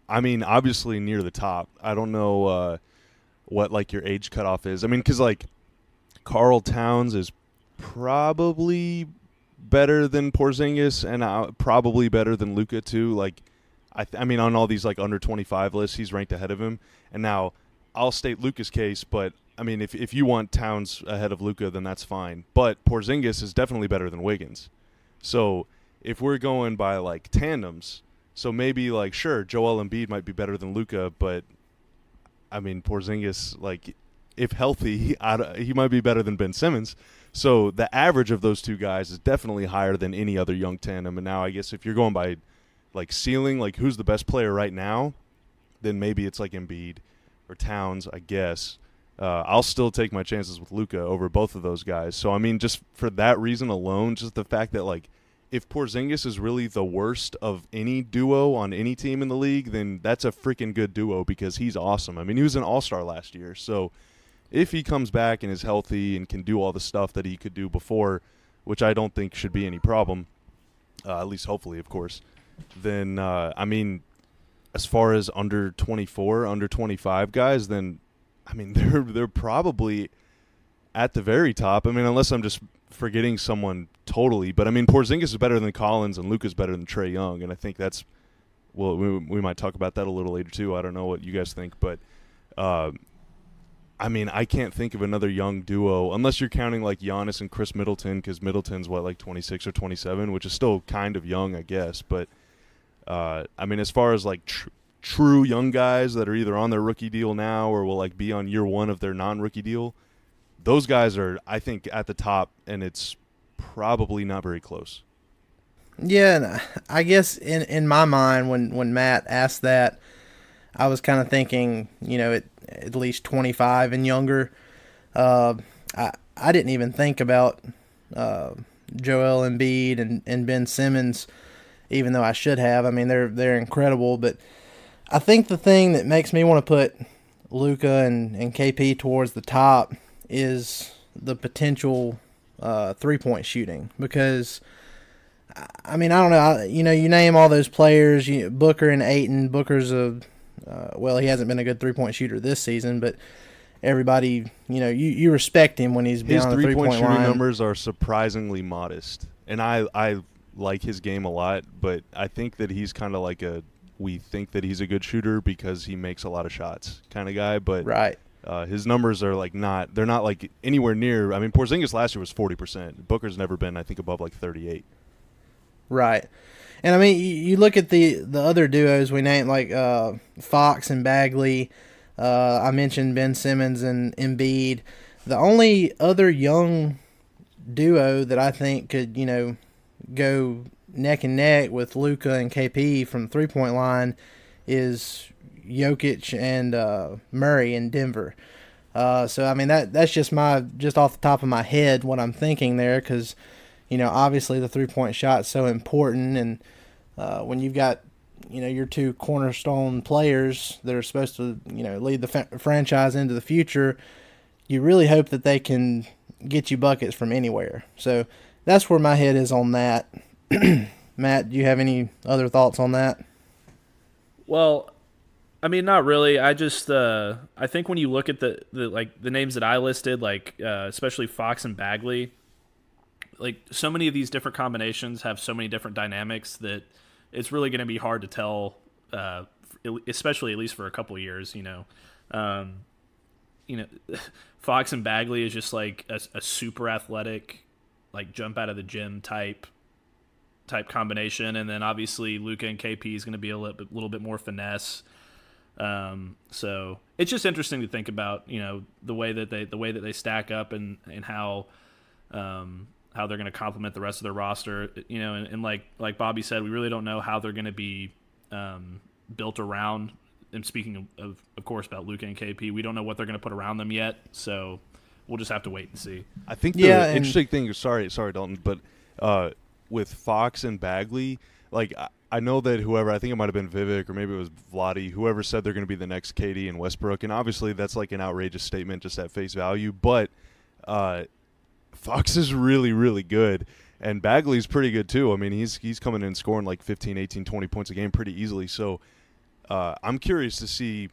[SPEAKER 5] Obviously near the top. I don't know what like your age cutoff is. Because like Karl Towns is probably better than Porzingis and probably better than Luka too. Like, on all these like under 25 lists, he's ranked ahead of him. And now I'll state Luka's case, but if you want Towns ahead of Luka, then that's fine. But Porzingis is definitely better than Wiggins. So if we're going by like tandems, so maybe like sure, Joel Embiid might be better than Luka, but Porzingis, like if healthy, he might be better than Ben Simmons. So the average of those two guys is definitely higher than any other young tandem. And now I guess if you're going by like ceiling, like who's the best player right now, then maybe it's like Embiid or Towns, I guess. I'll still take my chances with Luka over both of those guys. So, just for that reason alone, just the fact that, like, if Porzingis is really the worst of any duo on any team in the league, then that's a freaking good duo because he's awesome. He was an all-star last year. So if he comes back and is healthy and can do all the stuff that he could do before, which I don't think should be any problem, at least hopefully, of course, then, as far as under 24, under 25 guys, then they're probably at the very top. Unless I'm just forgetting someone totally. But Porzingis is better than Collins and Luka's better than Trae Young, and I think that's we might talk about that a little later too. I don't know what you guys think, but I can't think of another young duo unless you're counting like Giannis and Chris Middleton, because Middleton's like 26 or 27, which is still kind of young, I guess. But as far as like true young guys that are either on their rookie deal now or will like be on year one of their non-rookie deal, those guys are, I think, at the top, and it's probably not very close.
[SPEAKER 3] Yeah, and I guess in my mind, when Matt asked that, I was kind of thinking, at least 25 and younger. I didn't even think about Joel Embiid and Ben Simmons, even though I should have. I mean, they're incredible, but I think the thing that makes me want to put Luka and KP towards the top is the potential 3-point shooting, because I mean, I don't know. You name all those players, Booker and Ayton. Booker's he hasn't been a good 3-point shooter this season, but everybody, you respect him when he's beyond the 3-point
[SPEAKER 5] shooting
[SPEAKER 3] line.
[SPEAKER 5] numbers are surprisingly modest, and I like his game a lot, but I think that he's kind of like we think that he's a good shooter because he makes a lot of shots kind of guy, but
[SPEAKER 3] right.
[SPEAKER 5] His numbers are they're not like anywhere near. I mean, Porzingis last year was 40%. Booker's never been, I think, above like 38.
[SPEAKER 3] Right. And I mean, you look at the other duos we named, like Fox and Bagley. I mentioned Ben Simmons and Embiid. The only other young duo that I think could, go neck and neck with Luka and KP from the 3-point line is Jokic and Murray in Denver. So I mean, that's just off the top of my head what I'm thinking there, because obviously the 3-point shot's so important, and when you've got your two cornerstone players that are supposed to lead the franchise into the future, you really hope that they can get you buckets from anywhere. So that's where my head is on that. Matt, do you have any other thoughts on that?
[SPEAKER 4] Well, I mean, not really. I just I think when you look at the names that I listed, especially Fox and Bagley, so many of these different combinations have so many different dynamics that it's really going to be hard to tell, especially at least for a couple of years. Fox and Bagley is just like a super athletic, jump out of the gym type combination, and then obviously Luka and KP is going to be a little bit more finesse. So it's just interesting to think about, the way that they stack up and how they're going to complement the rest of their roster, and like Bobby said, we really don't know how they're going to be built around. And speaking of course, about Luka and KP, we don't know what they're going to put around them yet, so we'll just have to wait and see.
[SPEAKER 5] I think the interesting thing, sorry, Dalton, but with Fox and Bagley, I know that I think it might have been Vivek or maybe it was Vladi, whoever said they're going to be the next KD and Westbrook, and obviously that's an outrageous statement just at face value, but Fox is really, really good, and Bagley's pretty good too. I mean, he's coming in scoring 15, 18, 20 points a game pretty easily, so I'm curious to see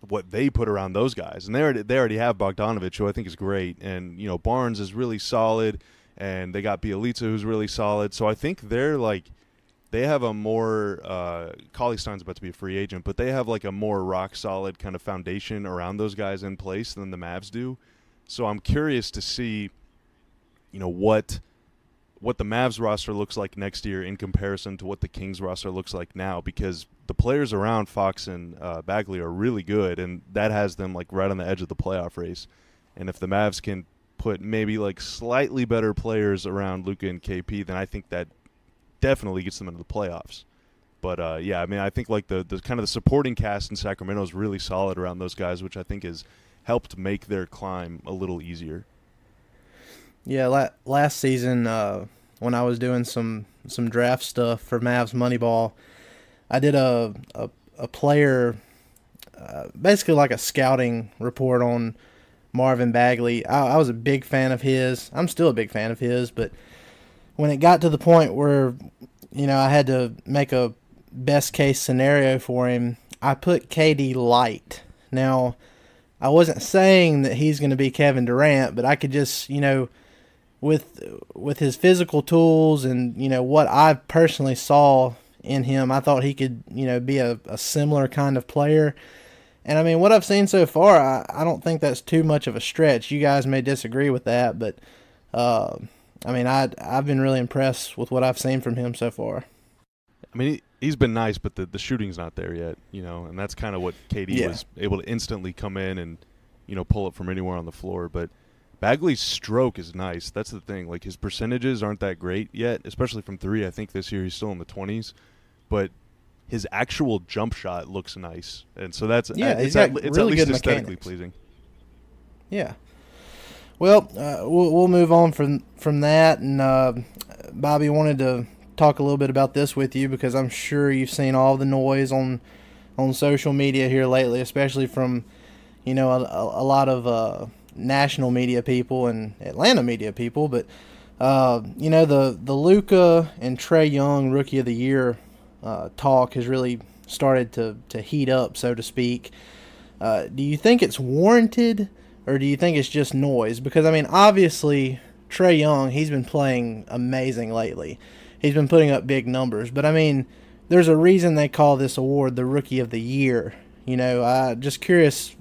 [SPEAKER 5] what they put around those guys. And they already have Bogdanovic, who I think is great, and Barnes is really solid, and they got Bielitsa, who's really solid. So I think they have a more Cauley-Stein's about to be a free agent, but they have a more rock solid kind of foundation around those guys in place than the Mavs do. So I'm curious to see what the Mavs roster looks like next year in comparison to what the Kings roster looks like now, because the players around Fox and Bagley are really good, and that has them right on the edge of the playoff race. And if the Mavs can put maybe slightly better players around Luka and KP, then I think that definitely gets them into the playoffs. But I mean, I think the kind of the supporting cast in Sacramento is really solid around those guys, which I think has helped make their climb a little easier.
[SPEAKER 3] Yeah, last season when I was doing some draft stuff for Mavs Moneyball, I did a player, basically a scouting report on Marvin Bagley. I was a big fan of his. I'm still a big fan of his, but when it got to the point where, I had to make a best case scenario for him, I put KD light. Now, I wasn't saying that he's going to be Kevin Durant, but I could just, with his physical tools and, what I personally saw in him, I thought he could, be a similar kind of player. And, I mean, what I've seen so far, I don't think that's too much of a stretch. You guys may disagree with that, but, I mean, I've been really impressed with what I've seen from him so far.
[SPEAKER 5] I mean, he's been nice, but the shooting's not there yet, and that's kind of what KD was able to instantly come in and, pull it from anywhere on the floor. But Bagley's stroke is nice. That's the thing. Like, his percentages aren't that great yet, especially from three. I think this year he's still in the 20s. But his actual jump shot looks nice. And so that's it's at least aesthetically pleasing.
[SPEAKER 3] Yeah. Well, we'll move on from that. And, Bobby, wanted to talk a little bit about this with you because I'm sure you've seen all the noise on social media here lately, especially from, a lot of national media people and Atlanta media people. But, the Luka and Trae Young Rookie of the Year talk has really started to heat up, so to speak. Do you think it's warranted, or do you think it's just noise? Because, obviously, Trae Young, he's been playing amazing lately. He's been putting up big numbers. But, there's a reason they call this award the Rookie of the Year. Just curious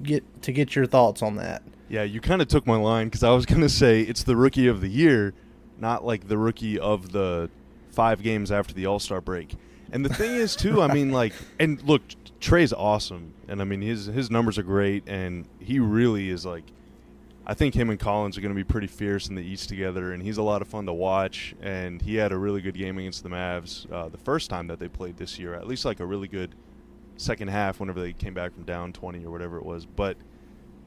[SPEAKER 3] to get your thoughts on that.
[SPEAKER 5] Yeah, you kind of took my line because I was going to say it's the Rookie of the Year, not like the Rookie of the 5 games after the All-Star break. And the thing is, too, and look, Trae's awesome. And, his numbers are great, and he really is, I think him and Collins are going to be pretty fierce in the East together, and he's a lot of fun to watch. And he had a really good game against the Mavs the first time that they played this year, at least a really good second half whenever they came back from down 20 or whatever it was. But,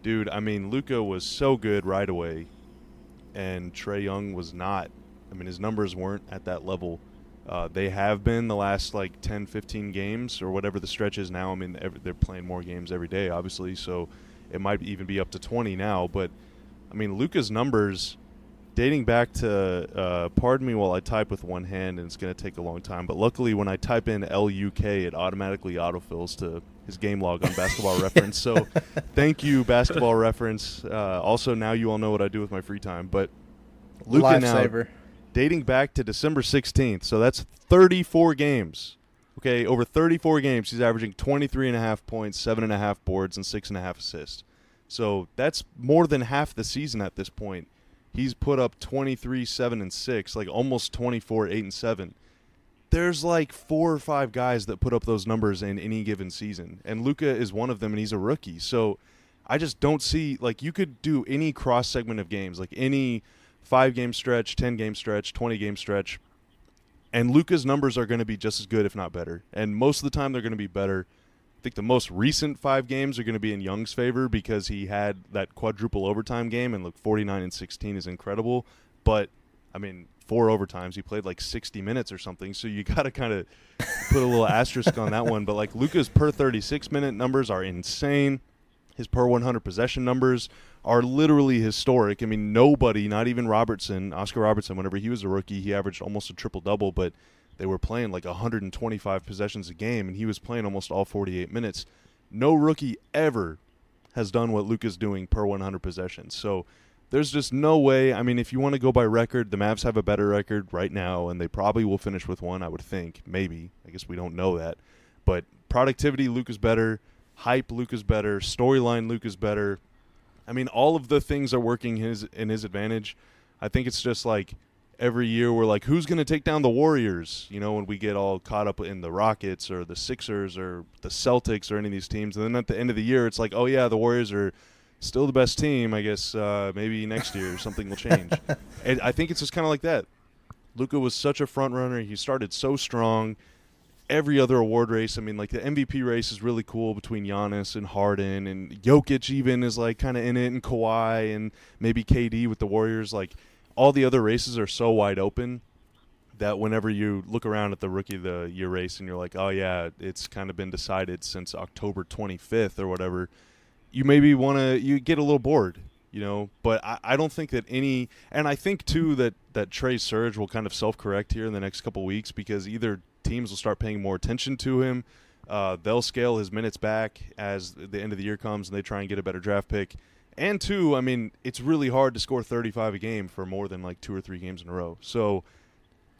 [SPEAKER 5] dude, Luka was so good right away, and Trae Young was not. His numbers weren't at that level. They have been the last 10, 15 games or whatever the stretch is now. They're playing more games every day, obviously, so it might even be up to 20 now. But, Luka's numbers dating back to, pardon me while I type with one hand, and it's going to take a long time, but luckily when I type in L-U-K, it automatically autofills to his game log on Basketball Reference. So thank you, Basketball Reference. Also, now you all know what I do with my free time. But Luka now, dating back to December 16th, so that's 34 games. Okay, over 34 games, he's averaging 23.5 points, 7.5 boards, and 6.5 assists. So that's more than half the season at this point. He's put up 23, 7, and 6, almost 24, 8, and 7. There's 4 or 5 guys that put up those numbers in any given season, and Luka is one of them, and he's a rookie. So I just don't see, you could do any cross-segment of games, any 5-game stretch, 10-game stretch, 20-game stretch, and Luka's numbers are going to be just as good, if not better. And most of the time, they're going to be better. I think the most recent 5 games are going to be in Young's favor because he had that quadruple overtime game, and 49 and 16 is incredible. But 4 overtimes, he played 60 minutes or something, so you got to kind of put a little asterisk on that one. But Luka's per 36-minute numbers are insane. His per 100 possession numbers are literally historic. Nobody, not even Oscar Robertson, whenever he was a rookie, he averaged almost a triple-double, but they were playing 125 possessions a game, and he was playing almost all 48 minutes. No rookie ever has done what Luka's doing per 100 possessions. So there's just no way. If you want to go by record, the Mavs have a better record right now, and they probably will finish with one, I would think. Maybe. I guess we don't know that. But productivity, Luka's better. Hype, Luka's better. Storyline, Luka's better. All of the things are working in his advantage. I think it's just every year we're who's going to take down the Warriors, when we get all caught up in the Rockets or the Sixers or the Celtics or any of these teams. And then at the end of the year, it's oh, yeah, the Warriors are still the best team. I guess maybe next year something will change. And I think it's just kind of like that. Luka was such a front runner. He started so strong. Every other award race, the MVP race is really cool between Giannis and Harden, and Jokic even is kind of in it, and Kawhi and maybe KD with the Warriors. All the other races are so wide open that whenever you look around at the Rookie of the Year race and you're oh, yeah, it's kind of been decided since October 25th or whatever, you maybe you get a little bored, But I don't think that any – and I think, too, that Trae's surge will kind of self-correct here in the next couple weeks because either teams will start paying more attention to him. They'll scale his minutes back as the end of the year comes and they try and get a better draft pick. And 2, it's really hard to score 35 a game for more than 2 or 3 games in a row. So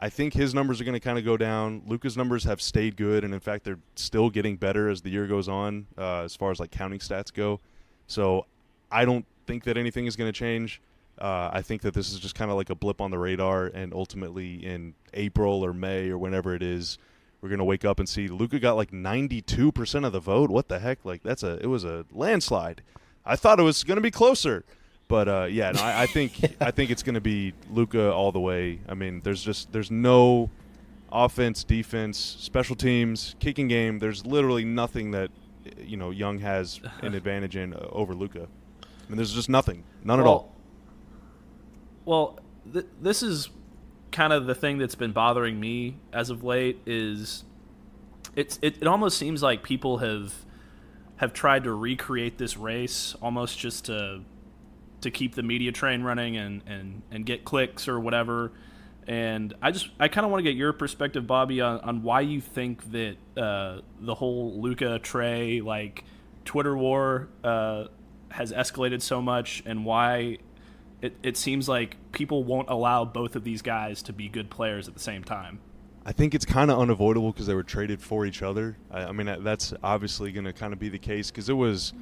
[SPEAKER 5] I think his numbers are going to kind of go down. Luka's numbers have stayed good, and in fact, they're still getting better as the year goes on as far as counting stats go. So I don't think that anything is going to change. I think that this is just kind of a blip on the radar, and ultimately in April or May or whenever it is, we're going to wake up and see Luka got 92% of the vote. What the heck? It was a landslide. I thought it was going to be closer, But yeah, no, I think it's going to be Luka all the way. I mean, there's no offense, defense, special teams, kicking game. There's literally nothing that Young has an advantage in over Luka. I mean, there's just nothing, none at all.
[SPEAKER 4] Well, this is kind of the thing that's been bothering me as of late. Is it almost seems like people have tried to recreate this race almost just to keep the media train running and get clicks or whatever. And I kind of want to get your perspective, Bobby, on why you think that the whole Luka Trae like Twitter war has escalated so much, and why it seems like people won't allow both of these guys to be good players at the same time.
[SPEAKER 5] I think it's kind of unavoidable because they were traded for each other. I mean, that's obviously going to kind of be the case because it was.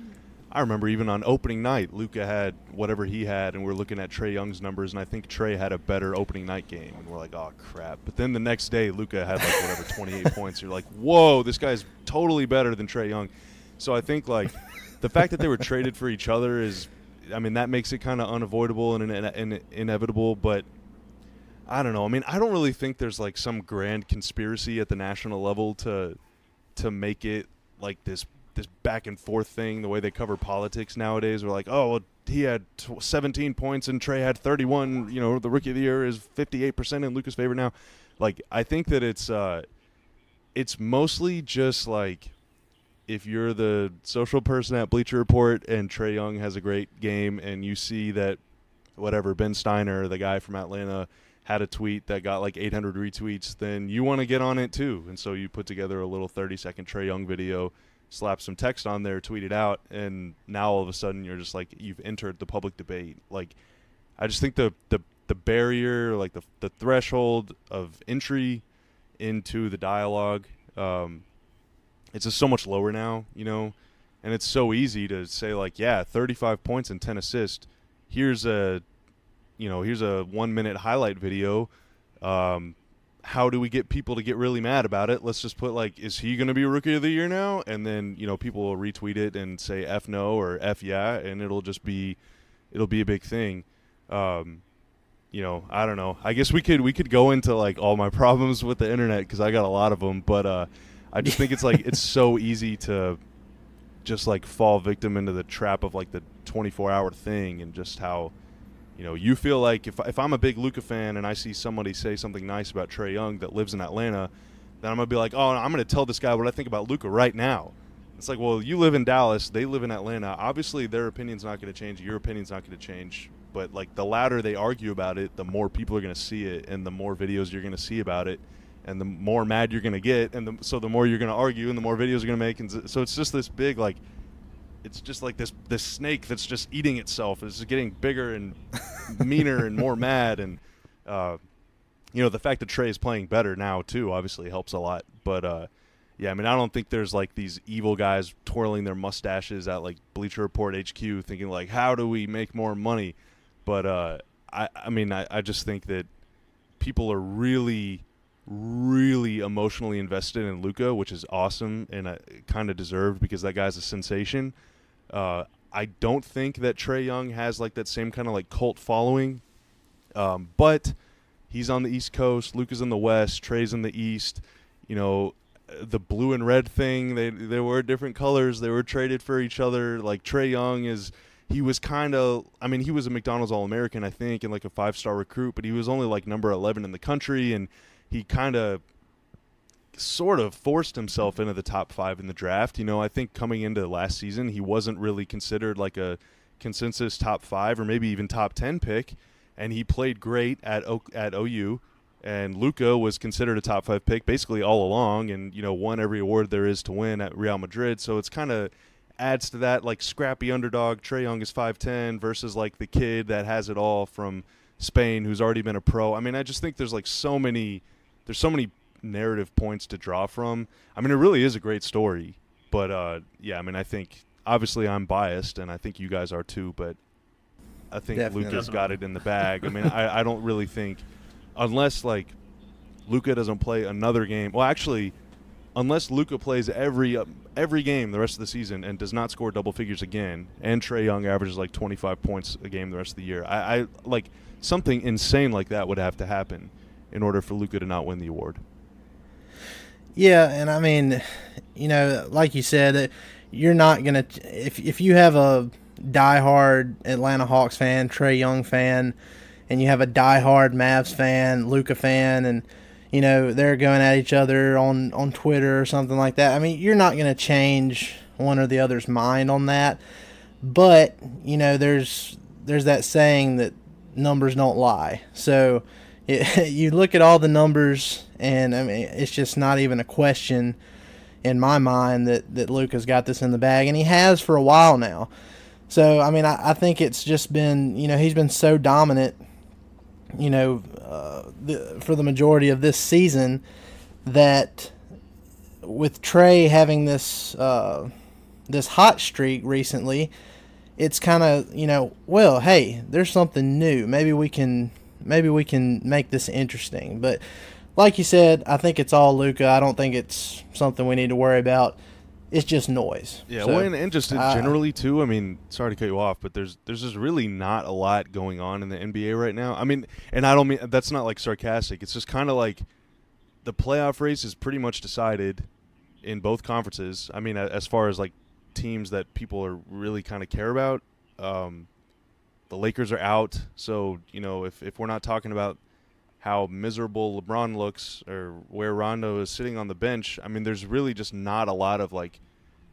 [SPEAKER 5] I remember even on opening night, Luka had whatever he had, and we're looking at Trae Young's numbers, and I think Trae had a better opening night game, and we're like, oh, crap. But then the next day, Luka had like whatever 28 points. You're like, whoa, this guy's totally better than Trae Young. So I think like the fact that they were traded for each other is, I mean, that makes it kind of unavoidable and inevitable, but I don't know. I mean, I don't really think there's like some grand conspiracy at the national level to make it like this back and forth thing, the way they cover politics nowadays. We're like, oh, well, he had 17 points and Trae had 31. The rookie of the year is 58% in Luka's favor now. Like, I think that it's mostly just like if you're the social person at Bleacher Report and Trae Young has a great game and you see that whatever Ben Steiner, the guy from Atlanta, had a tweet that got like 800 retweets, then you want to get on it too. And so you put together a little 30-second Trae Young video, slap some text on there, tweet it out, and now all of a sudden you're just like, you've entered the public debate. Like, I just think the barrier, like the threshold of entry into the dialogue, it's just so much lower now, and it's so easy to say like, yeah, 35 points and 10 assists. Here's a 1-minute highlight video. How do we get people to get really mad about it? Let's just put like, is he going to be Rookie of the Year now? And then, people will retweet it and say F no or F yeah, and it'll be a big thing. I don't know. I guess we could go into like all my problems with the internet because I got a lot of them, but I just think it's like it's so easy to just like fall victim into the trap of like the 24-hour thing, and just how you feel like if I'm a big Luka fan and I see somebody say something nice about Trae Young that lives in Atlanta, then I'm going to be like, oh, I'm going to tell this guy what I think about Luka right now. It's like, well, you live in Dallas, they live in Atlanta. Obviously, their opinion's not going to change. Your opinion's not going to change. But, like, the louder they argue about it, the more people are going to see it and the more videos you're going to see about it and the more mad you're going to get. And so the more you're going to argue and the more videos you're going to make. And so it's just this big, like, it's just like this snake that's just eating itself. It's just getting bigger and meaner and more mad. And, the fact that Trae is playing better now, too, obviously helps a lot. But, yeah, I mean, I don't think there's, like, these evil guys twirling their mustaches at, like, Bleacher Report HQ thinking, like, how do we make more money? But, I just think that people are really, really emotionally invested in Luka, which is awesome and kind of deserved because that guy's a sensation. I don't think that Trae Young has like that same kind of like cult following, but he's on the East Coast, Luka's in the West, Trae's in the East. The blue and red thing, they were different colors. They were traded for each other. Like Trae Young he was a McDonald's All-American, I think, and like a 5-star recruit, but he was only like number 11 in the country, and he kind of sort of forced himself into the top 5 in the draft. I think coming into last season, he wasn't really considered like a consensus top 5 or maybe even top 10 pick, and he played great at OU, and Luka was considered a top 5 pick basically all along, and won every award there is to win at Real Madrid. So it's kind of adds to that like scrappy underdog. Trae Young is 5'10" versus like the kid that has it all from Spain who's already been a pro. I mean, I just think there's like so many narrative points to draw from. I mean, it really is a great story, but yeah, I mean, I think obviously I'm biased and I think you guys are too, but I think Luka's got it in the bag. I mean, I don't really think, unless like Luka doesn't play another game. Well, actually, unless Luka plays every game the rest of the season and does not score double figures again, and Trae Young averages like 25 points a game the rest of the year, I like something insane like that would have to happen in order for Luka to not win the award.
[SPEAKER 3] Yeah, and I mean, you know, like you said, you're not gonna if you have a diehard Atlanta Hawks fan, Trae Young fan, and you have a diehard Mavs fan, Luka fan, and you know they're going at each other on Twitter or something like that. I mean, you're not going to change one or the other's mind on that. But you know, there's that saying that numbers don't lie. So you look at all the numbers, and I mean, it's just not even a question in my mind that Luka's got this in the bag, and he has for a while now. So, I mean, I think it's just been, you know, he's been so dominant, you know, for the majority of this season that with Trae having this this hot streak recently, it's kind of, you know, well, hey, there's something new. Maybe we can make this interesting. But like you said, I think it's all Luka. I don't think it's something we need to worry about. It's just noise.
[SPEAKER 5] Yeah,
[SPEAKER 3] so,
[SPEAKER 5] well, and just generally, too, I mean, sorry to cut you off, but there's just really not a lot going on in the NBA right now. I mean, and I don't mean – that's not, like, sarcastic. It's just kind of like the playoff race is pretty much decided in both conferences. I mean, as far as, like, teams that people are really kind of care about. The Lakers are out. So, you know, if we're not talking about how miserable LeBron looks or where Rondo is sitting on the bench, I mean, there's really just not a lot of, like,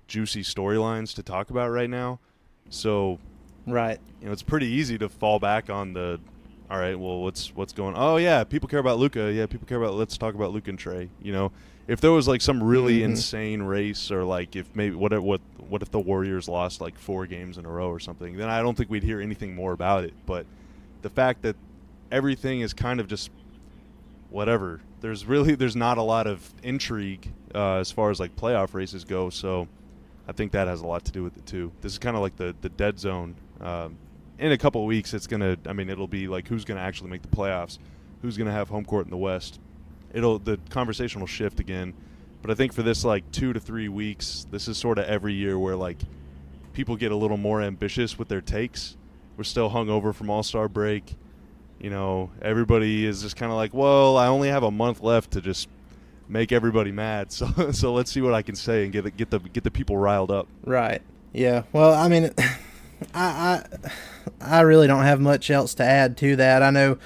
[SPEAKER 5] juicy storylines to talk about right now. So,
[SPEAKER 3] right,
[SPEAKER 5] you know, it's pretty easy to fall back on the, all right, well, what's going on? Oh, yeah, people care about Luka. Yeah, people care about, let's talk about Luka and Trae. You know, if there was, like, some really insane race, or, like, if maybe what if the Warriors lost, like, 4 games in a row or something, then I don't think we'd hear anything more about it. But the fact that everything is kind of just whatever. There's not a lot of intrigue as far as, like, playoff races go, so I think that has a lot to do with it too. This is kind of like the dead zone. In a couple of weeks, it'll be like who's going to actually make the playoffs, who's going to have home court in the West. The conversation will shift again, but I think for this, like, 2 to 3 weeks, this is sort of every year where, like, people get a little more ambitious with their takes. We're still hungover from All-Star break. You know, everybody is just kind of like, well, I only have a month left to just make everybody mad. So let's see what I can say and get the people riled up.
[SPEAKER 3] Right. Yeah. Well, I mean, I really don't have much else to add to that. I know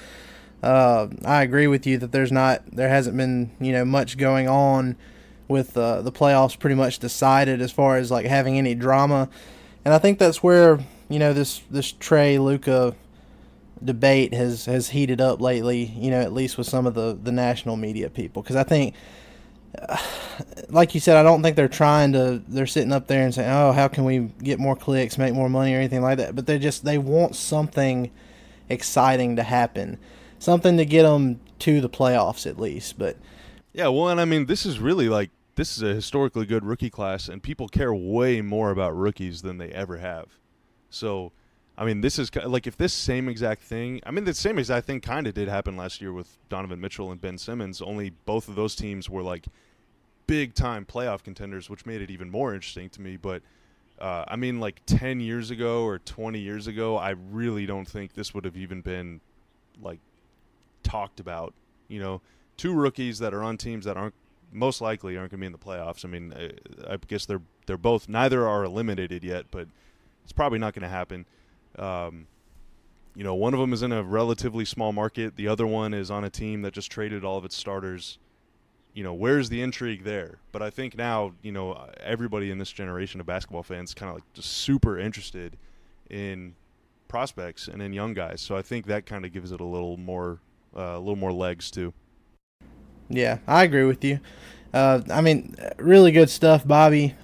[SPEAKER 3] I agree with you that there hasn't been, you know, much going on with the playoffs pretty much decided as far as, like, having any drama. And I think that's where, you know, this Trae Luka debate has heated up lately, you know, at least with some of the national media people, because I think, like you said, I don't think they're sitting up there and saying, oh, how can we get more clicks, make more money, or anything like that, but they want something exciting to happen, something to get them to the playoffs at least. But
[SPEAKER 5] yeah, well, and I mean, this is a historically good rookie class, and people care way more about rookies than they ever have. So I mean, this is like, if this same exact thing, I mean, the same exact thing kind of did happen last year with Donovan Mitchell and Ben Simmons, only both of those teams were, like, big-time playoff contenders, which made it even more interesting to me. But, I mean, like, 10 years ago or 20 years ago, I really don't think this would have even been, like, talked about. You know, 2 rookies that are on teams that most likely aren't going to be in the playoffs. I mean, I guess they're both, neither are eliminated yet, but it's probably not going to happen. You know, one of them is in a relatively small market. The other one is on a team that just traded all of its starters. You know, where's the intrigue there? But I think now, you know, everybody in this generation of basketball fans kind of, like, just super interested in prospects and in young guys. So I think that kind of gives it a little more legs too.
[SPEAKER 3] Yeah, I agree with you. I mean, really good stuff, Bobby.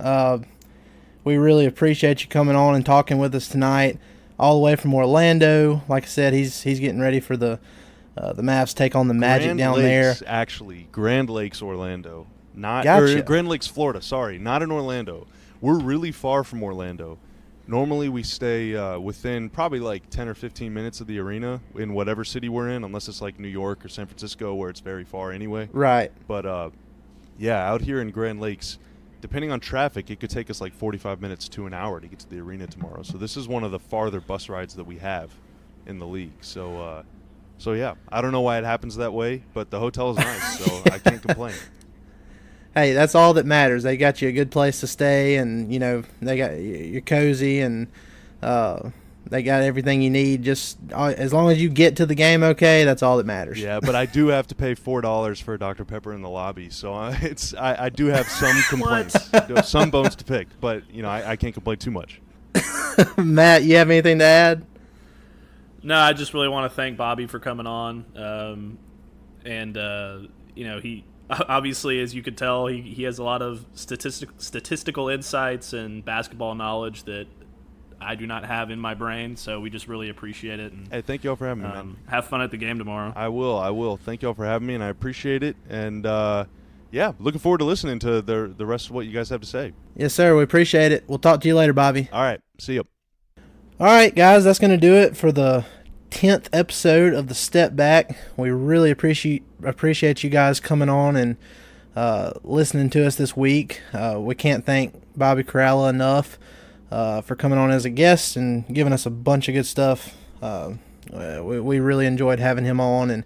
[SPEAKER 3] We really appreciate you coming on and talking with us tonight, all the way from Orlando. Like I said, he's getting ready for the Mavs take on the Magic down there.
[SPEAKER 5] Actually, Grand Lakes, Orlando, not
[SPEAKER 3] Gotcha.
[SPEAKER 5] Grand Lakes, Florida. Sorry, not in Orlando. We're really far from Orlando. Normally, we stay within probably like 10 or 15 minutes of the arena in whatever city we're in, unless it's like New York or San Francisco, where it's very far anyway.
[SPEAKER 3] Right.
[SPEAKER 5] But Yeah, out here in Grand Lakes, depending on traffic, it could take us like 45 minutes to an hour to get to the arena tomorrow. So this is one of the farther bus rides that we have in the league. So yeah, I don't know why it happens that way, but the hotel is nice, so I can't complain.
[SPEAKER 3] Hey, that's all that matters. They got you a good place to stay, and they got you're cozy, and they got everything you need. Just as long as you get to the game, okay, that's all that matters.
[SPEAKER 5] Yeah, but I do have to pay $4 for a Dr. Pepper in the lobby, so I do have some complaints, some bones to pick, but I can't complain too much.
[SPEAKER 3] Matt, you have anything to add?
[SPEAKER 4] No, I just really want to thank Bobby for coming on, he. Obviously, as you could tell, he has a lot of statistical insights and basketball knowledge that I do not have in my brain, so we just really appreciate it. And,
[SPEAKER 5] hey, thank you all for having me, man.
[SPEAKER 4] Have fun at the game tomorrow.
[SPEAKER 5] I will. Thank you all for having me, and I appreciate it. And, looking forward to listening to the rest of what you guys have to say.
[SPEAKER 3] Yes, sir. We appreciate it. We'll talk to you later, Bobby.
[SPEAKER 5] All right. See you.
[SPEAKER 3] All right, guys, that's going to do it for the 10th episode of the Step Back. We really appreciate you guys coming on and listening to us this week. We can't thank Bobby Karalla enough for coming on as a guest and giving us a bunch of good stuff. We really enjoyed having him on, and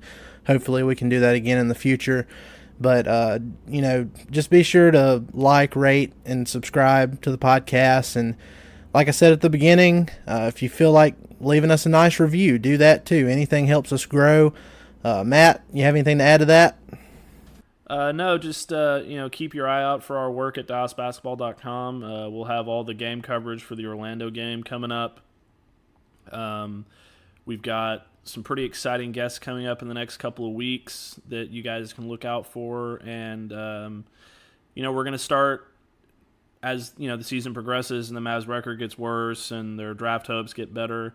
[SPEAKER 3] hopefully we can do that again in the future. But just be sure to like, rate, and subscribe to the podcast. And like I said at the beginning, if you feel like leaving us a nice review, do that too. Anything helps us grow. Matt, you have anything to add to that?
[SPEAKER 4] No, just keep your eye out for our work at DallasBasketball.com. We'll have all the game coverage for the Orlando game coming up. We've got some pretty exciting guests coming up in the next couple of weeks that you guys can look out for, and we're going to start as the season progresses and the Mavs record gets worse and their draft hopes get better.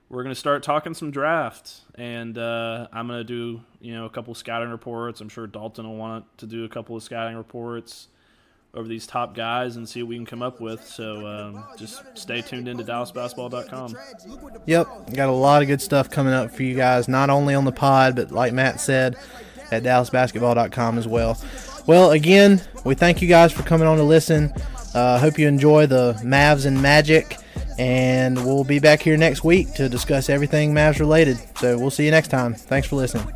[SPEAKER 4] We're going to start talking some draft, and I'm going to do a couple of scouting reports. I'm sure Dalton will want to do a couple of scouting reports over these top guys and see what we can come up with. So just stay tuned into DallasBasketball.com.
[SPEAKER 3] Yep, got a lot of good stuff coming up for you guys, not only on the pod, but like Matt said, at DallasBasketball.com as well. Well, again, we thank you guys for coming on to listen. Hope you enjoy the Mavs and Magic, and we'll be back here next week to discuss everything Mavs related. So we'll see you next time. Thanks for listening.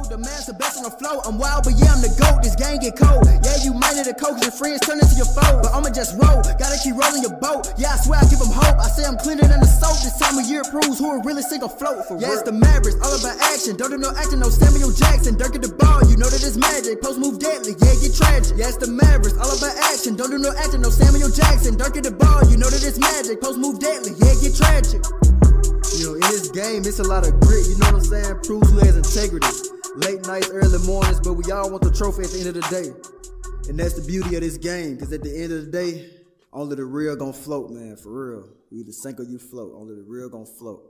[SPEAKER 2] The man's the best on the flow. I'm wild, but yeah, I'm the GOAT. This game get cold. Yeah, you might need a coach. Your friends turn into your foe. But I'ma just roll. Gotta keep rolling your boat. Yeah, I swear I give them hope. I say I'm cleaner than the soap. This time of year proves who will really sink afloat. For yeah, real. It's the Mavericks, all about action. Don't do no acting, no Samuel Jackson. Dirk at the ball, you know that it's magic. Post move deadly, yeah, get tragic. Yeah, it's the Mavericks, all about action. Don't do no acting, no Samuel Jackson. Dirk at the ball, you know that it's magic. Post move deadly, yeah, get tragic. In this game, it's a lot of grit. You know what I'm saying? Proves who has integrity. Late nights, early mornings, but we all want the trophy at the end of the day. And that's the beauty of this game, because at the end of the day, only the real gonna float, man, for real. You either sink or you float. Only the real gonna float.